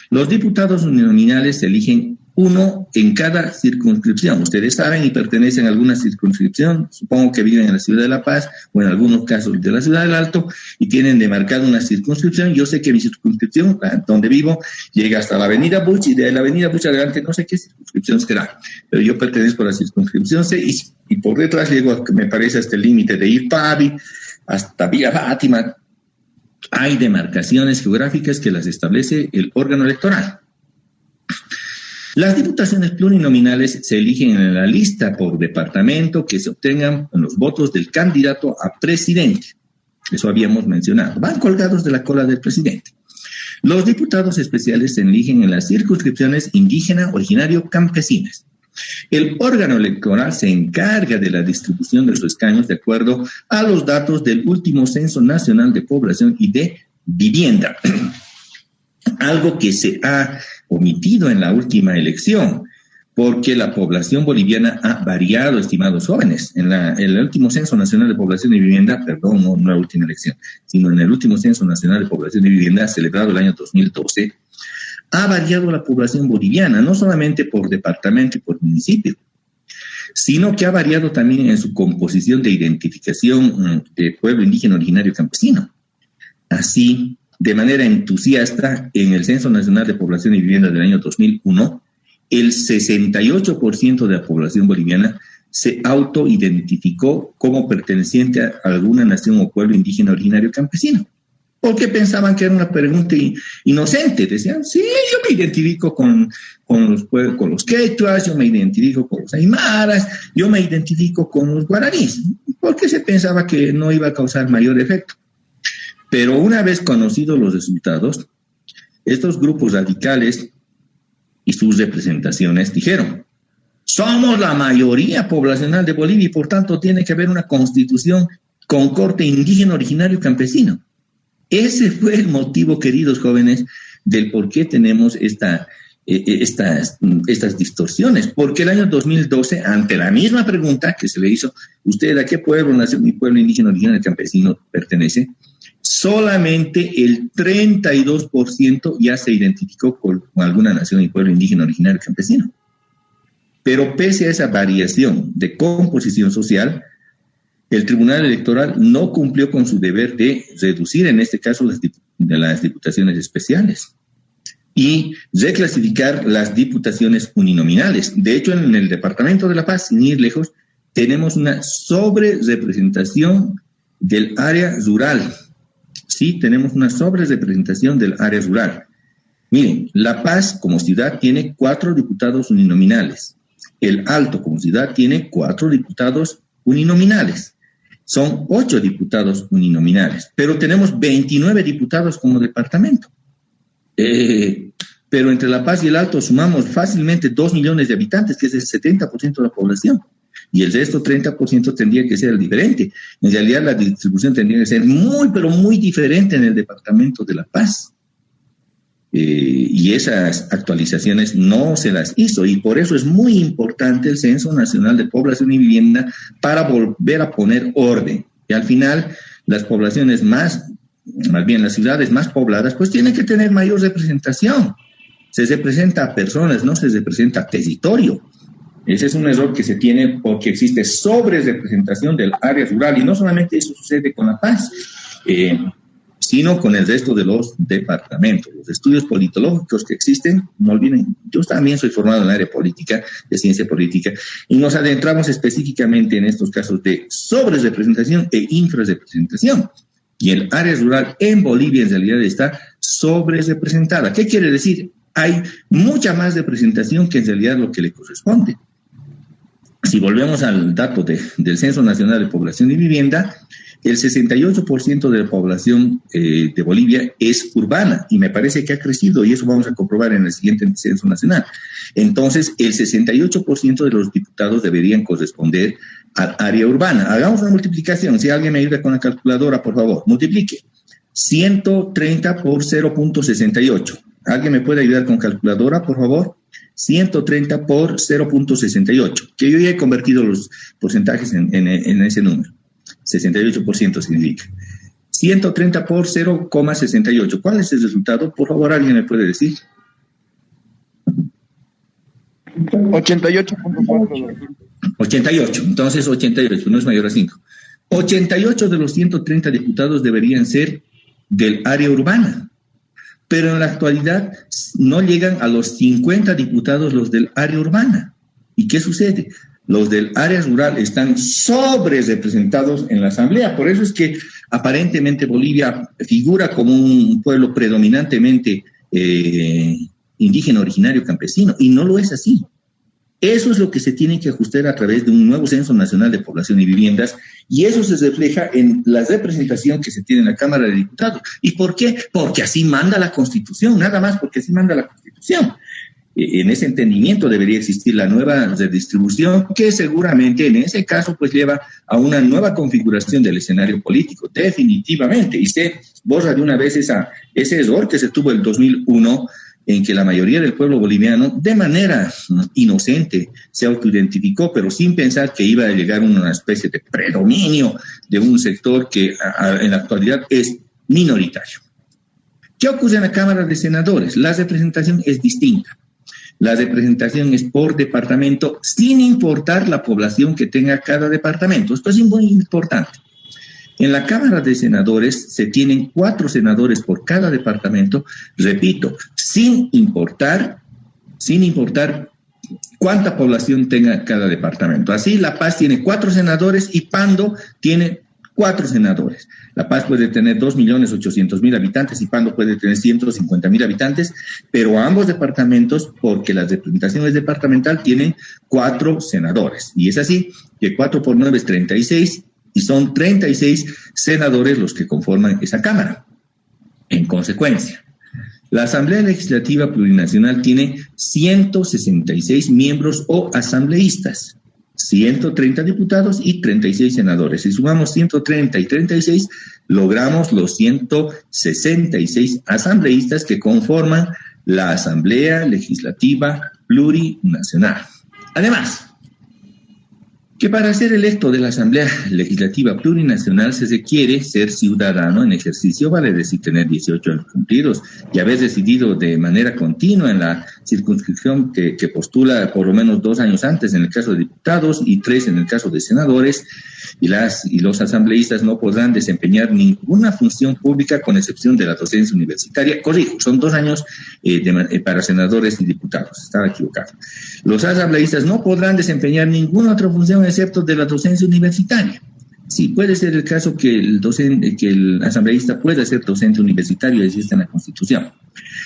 Los diputados uninominales se eligen uno en cada circunscripción. Ustedes saben y pertenecen a alguna circunscripción, supongo que viven en la ciudad de La Paz o en algunos casos de la ciudad del Alto y tienen demarcada una circunscripción. Yo sé que mi circunscripción, donde vivo, llega hasta la avenida Buch y de la avenida Buch adelante no sé qué circunscripción será, pero yo pertenezco a la circunscripción C y por detrás llego, me parece, hasta el límite de Irpavi, hasta Villa Fátima. Hay demarcaciones geográficas que las establece el órgano electoral. Las diputaciones plurinominales se eligen en la lista por departamento que se obtengan los votos del candidato a presidente. Eso habíamos mencionado. Van colgados de la cola del presidente. Los diputados especiales se eligen en las circunscripciones indígena, originario, campesinas. El órgano electoral se encarga de la distribución de los escaños de acuerdo a los datos del último Censo Nacional de Población y de Vivienda. Algo que se ha omitido en la última elección, porque la población boliviana ha variado, estimados jóvenes. En el último Censo Nacional de Población y Vivienda, perdón, no en la última elección, sino en el último Censo Nacional de Población y Vivienda, celebrado el año 2012, ha variado la población boliviana, no solamente por departamento y por municipio, sino que ha variado también en su composición de identificación de pueblo indígena, originario, campesino. Así, de manera entusiasta, en el Censo Nacional de Población y Vivienda del año 2001, el 68% de la población boliviana se autoidentificó como perteneciente a alguna nación o pueblo indígena, originario, campesino. Porque pensaban que era una pregunta inocente. Decían, sí, yo me identifico con los quechuas, yo me identifico con los aymaras, yo me identifico con los guaraníes. Porque se pensaba que no iba a causar mayor efecto. Pero una vez conocidos los resultados, estos grupos radicales y sus representaciones dijeron, somos la mayoría poblacional de Bolivia y por tanto tiene que haber una constitución con corte indígena, originario y campesino. Ese fue el motivo, queridos jóvenes, del por qué tenemos estas distorsiones. Porque el año 2012, ante la misma pregunta que se le hizo, ¿usted a qué pueblo, nación y pueblo indígena, originario y campesino pertenece? Solamente el 32% ya se identificó con alguna nación y pueblo indígena, originario y campesino. Pero pese a esa variación de composición social, el Tribunal Electoral no cumplió con su deber de reducir, en este caso, las diputaciones especiales y reclasificar las diputaciones uninominales. De hecho, en el Departamento de La Paz, sin ir lejos, tenemos una sobrerepresentación del área rural. Sí, tenemos una sobrerepresentación del área rural. Miren, La Paz como ciudad tiene 4 diputados uninominales. El Alto como ciudad tiene 4 diputados uninominales. Son 8 diputados uninominales, pero tenemos 29 diputados como departamento. Pero entre La Paz y el Alto sumamos fácilmente 2 millones de habitantes, que es el 70% de la población. Y el resto, 30%, tendría que ser el diferente. En realidad, la distribución tendría que ser muy, pero muy diferente en el departamento de La Paz. Y esas actualizaciones no se las hizo. Y por eso es muy importante el Censo Nacional de Población y Vivienda para volver a poner orden. Y al final, las poblaciones más bien las ciudades más pobladas, pues tienen que tener mayor representación. Se representa a personas, no se representa a territorio. Ese es un error que se tiene porque existe sobrerepresentación del área rural, y no solamente eso sucede con La Paz, sino con el resto de los departamentos. Los estudios politológicos que existen, no olviden, yo también soy formado en el área política, de ciencia política, y nos adentramos específicamente en estos casos de sobrerepresentación e infrarrepresentación. Y el área rural en Bolivia en realidad está sobrerepresentada. ¿Qué quiere decir? Hay mucha más representación que en realidad lo que le corresponde. Si volvemos al dato del Censo Nacional de Población y Vivienda, el 68% de la población de Bolivia es urbana, y me parece que ha crecido, y eso vamos a comprobar en el siguiente Censo Nacional. Entonces, el 68% de los diputados deberían corresponder al área urbana. Hagamos una multiplicación. Si alguien me ayuda con la calculadora, por favor, multiplique. 130 por 0.68. ¿Alguien me puede ayudar con calculadora, por favor? 130 por 0.68, que yo ya he convertido los porcentajes en ese número. 68% significa. 130 por 0,68. ¿Cuál es el resultado? Por favor, ¿alguien me puede decir? 88.4. 88, entonces 88, no es mayor a 5. 88 de los 130 diputados deberían ser del área urbana, pero en la actualidad no llegan a los 50 diputados los del área urbana. ¿Y qué sucede? Los del área rural están sobrerepresentados en la asamblea. Por eso es que aparentemente Bolivia figura como un pueblo predominantemente indígena, originario, campesino, y no lo es así. Eso es lo que se tiene que ajustar a través de un nuevo Censo Nacional de Población y Viviendas, y eso se refleja en la representación que se tiene en la Cámara de Diputados. ¿Y por qué? Porque así manda la Constitución, nada más porque así manda la Constitución. En ese entendimiento debería existir la nueva redistribución, que seguramente en ese caso pues lleva a una nueva configuración del escenario político, definitivamente, y se borra de una vez ese error que se tuvo el 2001, en que la mayoría del pueblo boliviano, de manera inocente, se autoidentificó, pero sin pensar que iba a llegar una especie de predominio de un sector que en la actualidad es minoritario. ¿Qué ocurre en la Cámara de Senadores? La representación es distinta. La representación es por departamento, sin importar la población que tenga cada departamento. Esto es muy importante. En la Cámara de Senadores se tienen 4 senadores por cada departamento, repito, sin importar cuánta población tenga cada departamento. Así, La Paz tiene 4 senadores y Pando tiene 4 senadores. La Paz puede tener 2.800.000 habitantes y Pando puede tener 150.000 habitantes, pero ambos departamentos, porque la representación es departamental, tienen 4 senadores. Y es así que 4 por 9 es 36, y son 36 senadores los que conforman esa Cámara. En consecuencia, la Asamblea Legislativa Plurinacional tiene 166 miembros o asambleístas, 130 diputados y 36 senadores. Si sumamos 130 y 36, logramos los 166 asambleístas que conforman la Asamblea Legislativa Plurinacional. Además, que para ser electo de la Asamblea Legislativa Plurinacional se requiere ser ciudadano en ejercicio, vale decir tener 18 años cumplidos y haber residido de manera continua en la circunscripción que postula por lo menos 2 años antes en el caso de diputados y 3 en el caso de senadores, y los asambleístas no podrán desempeñar ninguna función pública con excepción de la docencia universitaria. Corrijo, son 2 años para senadores y diputados, estaba equivocado. Los asambleístas no podrán desempeñar ninguna otra función excepto de la docencia universitaria. Sí, puede ser el caso que el asambleísta pueda ser docente universitario, existe en la Constitución.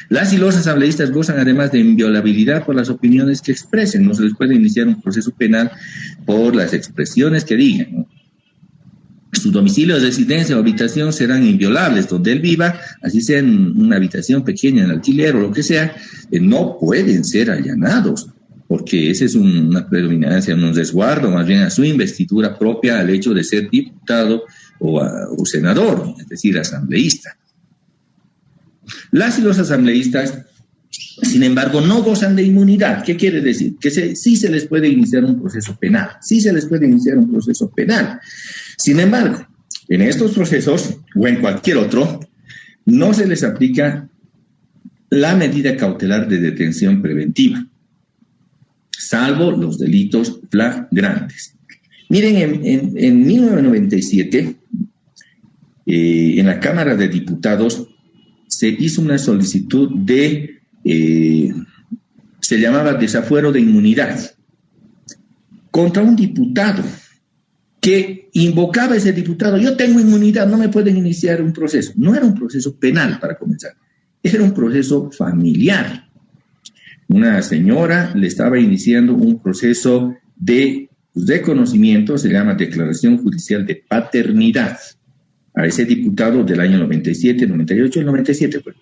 Las y los asambleístas gozan además de inviolabilidad por las opiniones que expresen. No se les puede iniciar un proceso penal por las expresiones que digan, ¿no? Su domicilio de residencia o habitación serán inviolables donde él viva, así sea en una habitación pequeña, en alquiler o lo que sea, no pueden ser allanados, porque esa es una predominancia, un resguardo más bien a su investidura propia al hecho de ser diputado o senador, es decir, asambleísta. Las y los asambleístas, sin embargo, no gozan de inmunidad. ¿Qué quiere decir? Que sí se les puede iniciar un proceso penal, Sin embargo, en estos procesos, o en cualquier otro, no se les aplica la medida cautelar de detención preventiva, salvo los delitos flagrantes. Miren, en 1997, en la Cámara de Diputados, se hizo una solicitud se llamaba desafuero de inmunidad, contra un diputado que invocaba a ese diputado: yo tengo inmunidad, no me pueden iniciar un proceso. No era un proceso penal para comenzar, era un proceso familiar. Una señora le estaba iniciando un proceso de reconocimiento, se llama declaración judicial de paternidad, a ese diputado del año 97, 98 y 97. Pues.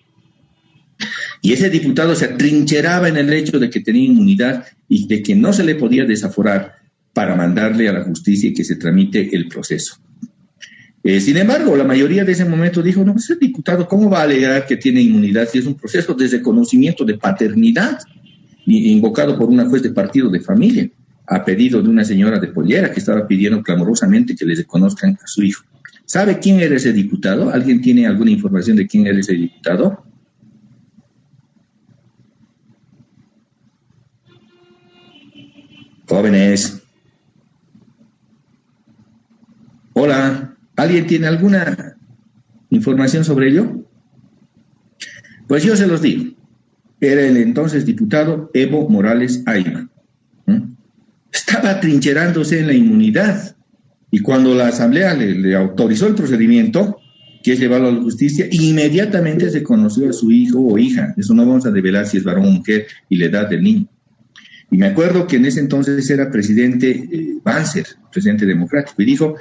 Y ese diputado se atrincheraba en el hecho de que tenía inmunidad y de que no se le podía desaforar para mandarle a la justicia y que se tramite el proceso. Sin embargo, la mayoría de ese momento dijo: no, ese diputado, ¿cómo va a alegar que tiene inmunidad si es un proceso de reconocimiento de paternidad invocado por una juez de partido de familia, a pedido de una señora de Pollera que estaba pidiendo clamorosamente que le reconozcan a su hijo? ¿Sabe quién era ese diputado? ¿Alguien tiene alguna información de quién era ese diputado? Jóvenes. Hola. ¿Alguien tiene alguna información sobre ello? Pues yo se los digo. Era el entonces diputado Evo Morales Ayma. Estaba atrincherándose en la inmunidad. Y cuando la Asamblea le autorizó el procedimiento, que es llevarlo a la justicia, inmediatamente se conoció a su hijo o hija. Eso no vamos a develar si es varón o mujer y la edad del niño. Y me acuerdo que en ese entonces era presidente Banzer, presidente democrático, y dijo,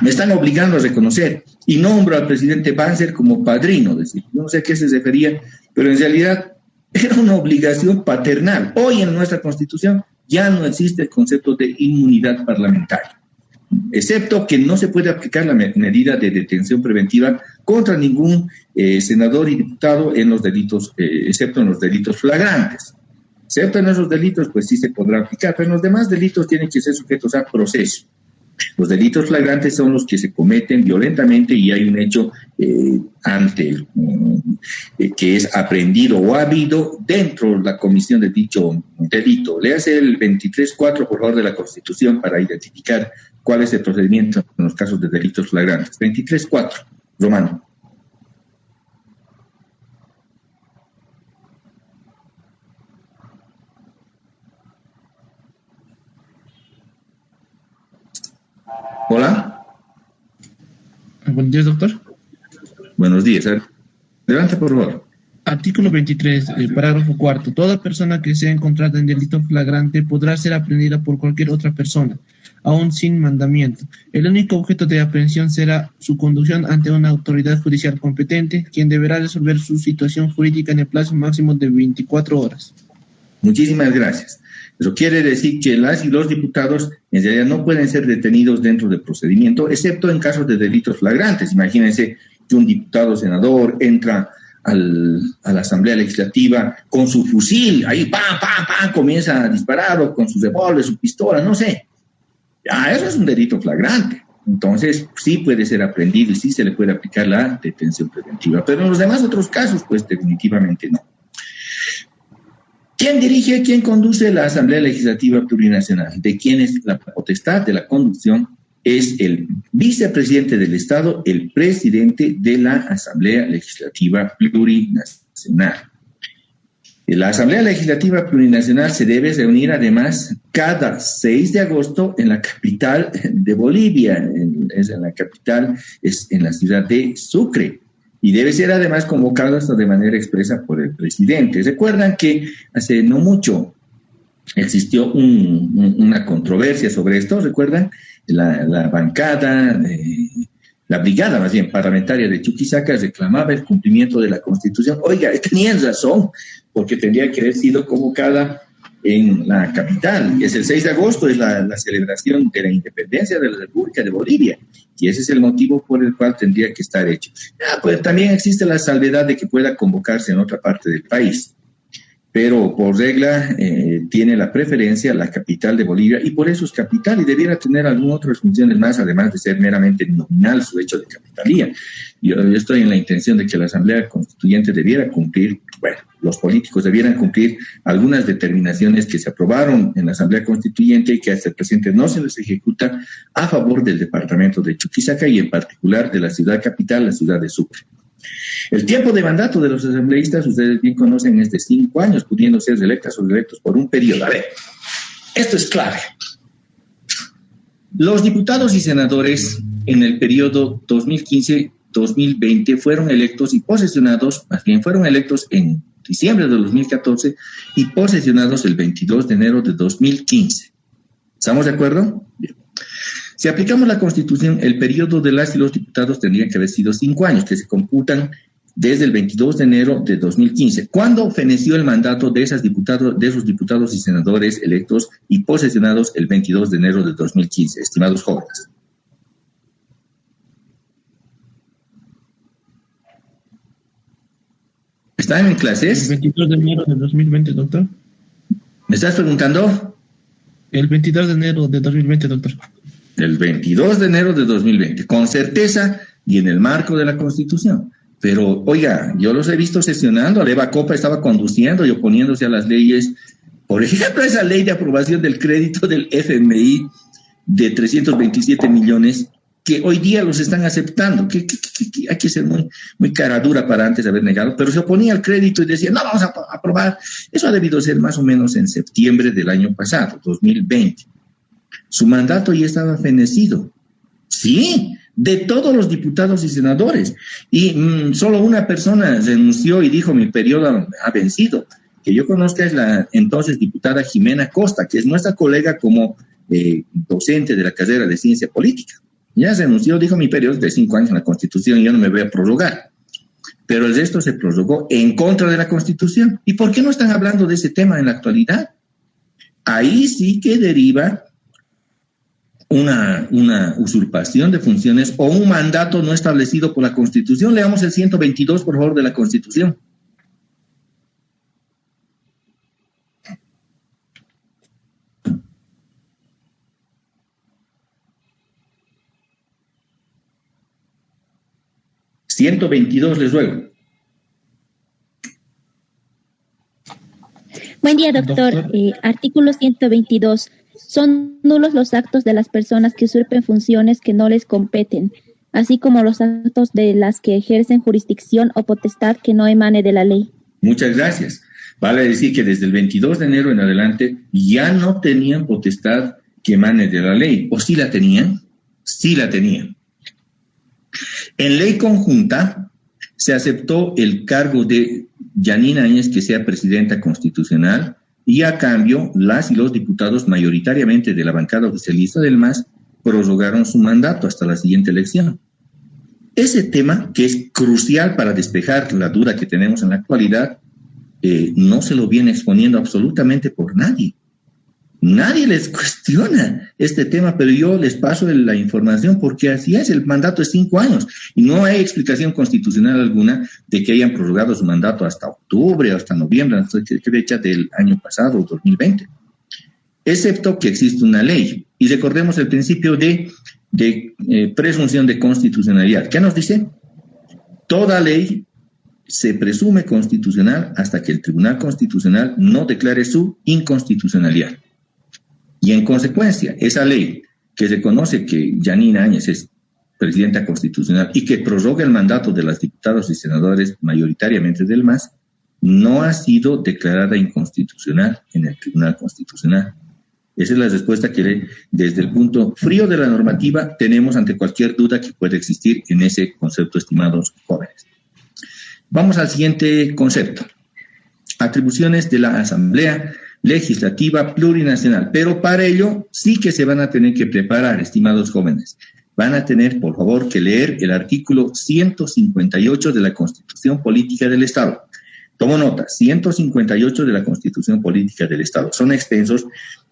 me están obligando a reconocer, y nombro al presidente Banzer como padrino, decir, no sé a qué se refería, pero en realidad era una obligación paternal. Hoy en nuestra Constitución ya no existe el concepto de inmunidad parlamentaria, excepto que no se puede aplicar la medida de detención preventiva contra ningún senador y diputado en los delitos, excepto en los delitos flagrantes. Excepto en esos delitos, pues sí se podrá aplicar, pero en los demás delitos tienen que ser sujetos a proceso. Los delitos flagrantes son los que se cometen violentamente y hay un hecho que es aprendido o habido dentro de la comisión de dicho delito. Léase el 23.4, por favor, de la Constitución para identificar cuál es el procedimiento en los casos de delitos flagrantes. 23.4, Romano. Hola. Buenos días, doctor. Buenos días. Adelante, por favor. Artículo 23, parágrafo 4. Toda persona que sea encontrada en delito flagrante podrá ser aprehendida por cualquier otra persona, aún sin mandamiento. El único objeto de aprehensión será su conducción ante una autoridad judicial competente, quien deberá resolver su situación jurídica en el plazo máximo de 24 horas. Muchísimas gracias. Eso quiere decir que las y los diputados en realidad no pueden ser detenidos dentro del procedimiento, excepto en casos de delitos flagrantes. Imagínense que un diputado o senador entra a la Asamblea Legislativa con su fusil, ahí ¡pam, pam, pam! Comienza a disparar, o con su revólver, su pistola, no sé. Eso es un delito flagrante. Entonces, sí puede ser aprehendido y sí se le puede aplicar la detención preventiva. Pero en los demás otros casos, pues definitivamente no. ¿Quién dirige, quién conduce la Asamblea Legislativa Plurinacional? ¿De quién es la potestad de la conducción? Es el vicepresidente del Estado, el presidente de la Asamblea Legislativa Plurinacional. La Asamblea Legislativa Plurinacional se debe reunir además cada 6 de agosto en la capital de Bolivia, es en la ciudad de Sucre. Y debe ser además convocado hasta de manera expresa por el presidente. Recuerdan que hace no mucho existió una controversia sobre esto, ¿recuerdan? La bancada, la brigada más bien parlamentaria de Chuquisaca reclamaba el cumplimiento de la Constitución. Oiga, tenían razón, porque tendría que haber sido convocada en la capital. Es el 6 de agosto, es la celebración de la independencia de la República de Bolivia, y ese es el motivo por el cual tendría que estar hecho. Pues también existe la salvedad de que pueda convocarse en otra parte del país, pero por regla tiene la preferencia la capital de Bolivia, y por eso es capital, y debiera tener algunas otras funciones más, además de ser meramente nominal su hecho de capitalía. Yo estoy en la intención de que la Asamblea Constituyente debiera cumplir, los políticos debieran cumplir algunas determinaciones que se aprobaron en la Asamblea Constituyente y que hasta el presente no se les ejecuta a favor del departamento de Chuquisaca y en particular de la ciudad capital, la ciudad de Sucre. El tiempo de mandato de los asambleístas, ustedes bien conocen, es de 5 años, pudiendo ser electas o electos por un periodo. A ver, esto es clave. Los diputados y senadores en el periodo 2015-2020 fueron electos y posesionados, más bien fueron electos en diciembre de 2014 y posesionados el 22 de enero de 2015. ¿Estamos de acuerdo? Bien. Si aplicamos la Constitución, el periodo de las y los diputados tendría que haber sido 5 años, que se computan desde el 22 de enero de 2015. ¿Cuándo feneció el mandato de esos diputados y senadores electos y posesionados el 22 de enero de 2015, estimados jóvenes? ¿Están en clases? El 22 de enero de 2020, doctor. ¿Me estás preguntando? El 22 de enero de 2020, doctor. El 22 de enero de 2020, con certeza y en el marco de la Constitución. Pero, oiga, yo los he visto sesionando, Aleva Copa estaba conduciendo y oponiéndose a las leyes, por ejemplo, esa ley de aprobación del crédito del FMI de 327 millones, que hoy día los están aceptando, que hay que ser muy cara dura para antes haber negado, pero se oponía al crédito y decía, no, vamos a aprobar. Eso ha debido ser más o menos en septiembre del año pasado, 2020. Su mandato ya estaba fenecido. Sí, de todos los diputados y senadores. Y solo una persona renunció y dijo, mi periodo ha vencido, que yo conozca es la entonces diputada Jimena Costa, que es nuestra colega como docente de la carrera de Ciencia Política. Ya se anunció, dijo, mi periodo es de 5 años en la Constitución y yo no me voy a prorrogar. Pero el resto se prorrogó en contra de la Constitución. ¿Y por qué no están hablando de ese tema en la actualidad? Ahí sí que deriva una usurpación de funciones o un mandato no establecido por la Constitución. Leamos el 122, por favor, de la Constitución. ...122, les ruego. Buen día, doctor. Artículo 122. Son nulos los actos de las personas que usurpen funciones que no les competen, así como los actos de las que ejercen jurisdicción o potestad que no emane de la ley. Muchas gracias. Vale decir que desde el 22 de enero en adelante ya no tenían potestad que emane de la ley. ¿O sí la tenían? Sí la tenían. En ley conjunta se aceptó el cargo de Yanina Áñez que sea presidenta constitucional y a cambio las y los diputados mayoritariamente de la bancada oficialista del MAS prorrogaron su mandato hasta la siguiente elección. Ese tema, que es crucial para despejar la duda que tenemos en la actualidad, no se lo viene exponiendo absolutamente por nadie. Nadie les cuestiona este tema, pero yo les paso la información porque así es, el mandato es 5 años y no hay explicación constitucional alguna de que hayan prorrogado su mandato hasta octubre, hasta noviembre, hasta fecha del año pasado, 2020, excepto que existe una ley. Y recordemos el principio de presunción de constitucionalidad. ¿Qué nos dice? Toda ley se presume constitucional hasta que el Tribunal Constitucional no declare su inconstitucionalidad. Y en consecuencia, esa ley que reconoce que Yanina Áñez es presidenta constitucional y que prorroga el mandato de las diputados y senadores mayoritariamente del MAS, no ha sido declarada inconstitucional en el Tribunal Constitucional. Esa es la respuesta que desde el punto frío de la normativa tenemos ante cualquier duda que pueda existir en ese concepto, estimados jóvenes. Vamos al siguiente concepto. Atribuciones de la Asamblea Legislativa Plurinacional, pero para ello sí que se van a tener que preparar, estimados jóvenes. Van a tener, por favor, que leer el artículo 158 de la Constitución Política del Estado. Tomo nota, 158 de la Constitución Política del Estado. Son extensos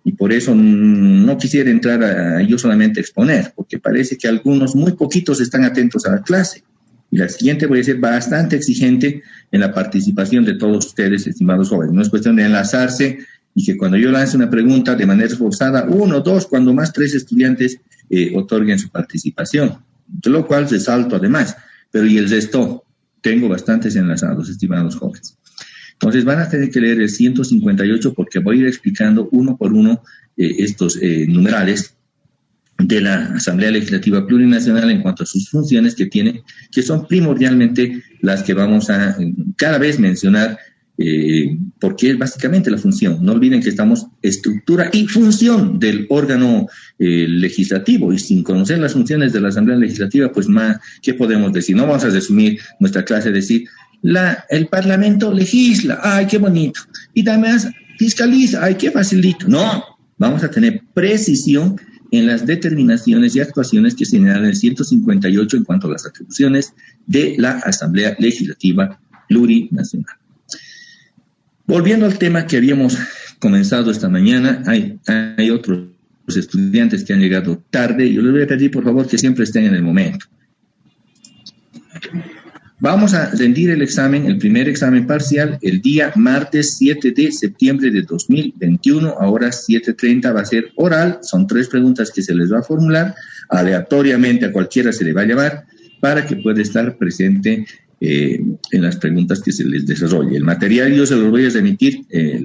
y por eso no quisiera entrar a yo solamente exponer, porque parece que algunos, muy poquitos, están atentos a la clase. Y la siguiente voy a ser bastante exigente en la participación de todos ustedes, estimados jóvenes. No es cuestión de enlazarse y que cuando yo lance una pregunta de manera esforzada, 1, 2, cuando más 3 estudiantes otorguen su participación, de lo cual resalto además. Pero y el resto, tengo bastantes enlazados, estimados jóvenes. Entonces van a tener que leer el 158 porque voy a ir explicando uno por uno estos numerales de la Asamblea Legislativa Plurinacional en cuanto a sus funciones que tiene, que son primordialmente las que vamos a cada vez mencionar, porque es básicamente la función. No olviden que estamos estructura y función del órgano legislativo, y sin conocer las funciones de la Asamblea Legislativa, pues más, ¿qué podemos decir? No vamos a resumir nuestra clase, decir, el Parlamento legisla, ¡ay, qué bonito! Y además fiscaliza, ¡ay, qué facilito! No, vamos a tener precisión en las determinaciones y actuaciones que señalan el 158 en cuanto a las atribuciones de la Asamblea Legislativa Plurinacional. Volviendo al tema que habíamos comenzado esta mañana, hay otros estudiantes que han llegado tarde. Yo les voy a pedir, por favor, que siempre estén en el momento. Vamos a rendir el examen, el primer examen parcial, el día martes 7 de septiembre de 2021, a horas 7:30 va a ser oral. Son 3 preguntas que se les va a formular, aleatoriamente a cualquiera se le va a llamar, para que pueda estar presente en las preguntas que se les desarrolle. El material yo se los voy a remitir,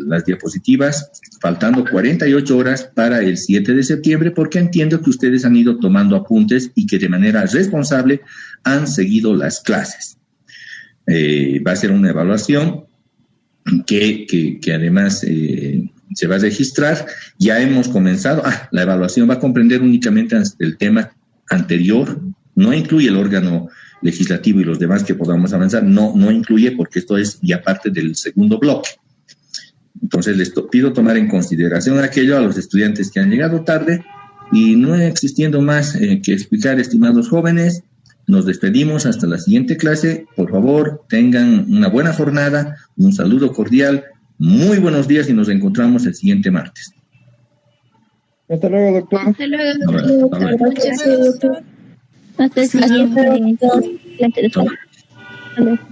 las diapositivas, faltando 48 horas para el 7 de septiembre, porque entiendo que ustedes han ido tomando apuntes y que de manera responsable han seguido las clases. Va a ser una evaluación que además se va a registrar. Ya hemos comenzado. La evaluación va a comprender únicamente el tema anterior, no incluye el órgano legislativo y los demás que podamos avanzar, no incluye, porque esto es ya parte del segundo bloque. Entonces les pido tomar en consideración aquello a los estudiantes que han llegado tarde y no existiendo más que explicar, estimados jóvenes, nos despedimos hasta la siguiente clase. Por favor, tengan una buena jornada, un saludo cordial, muy buenos días y nos encontramos el siguiente martes. Hasta luego, doctor. Hasta luego. Hasta luego. Hasta el siguiente. Hasta luego.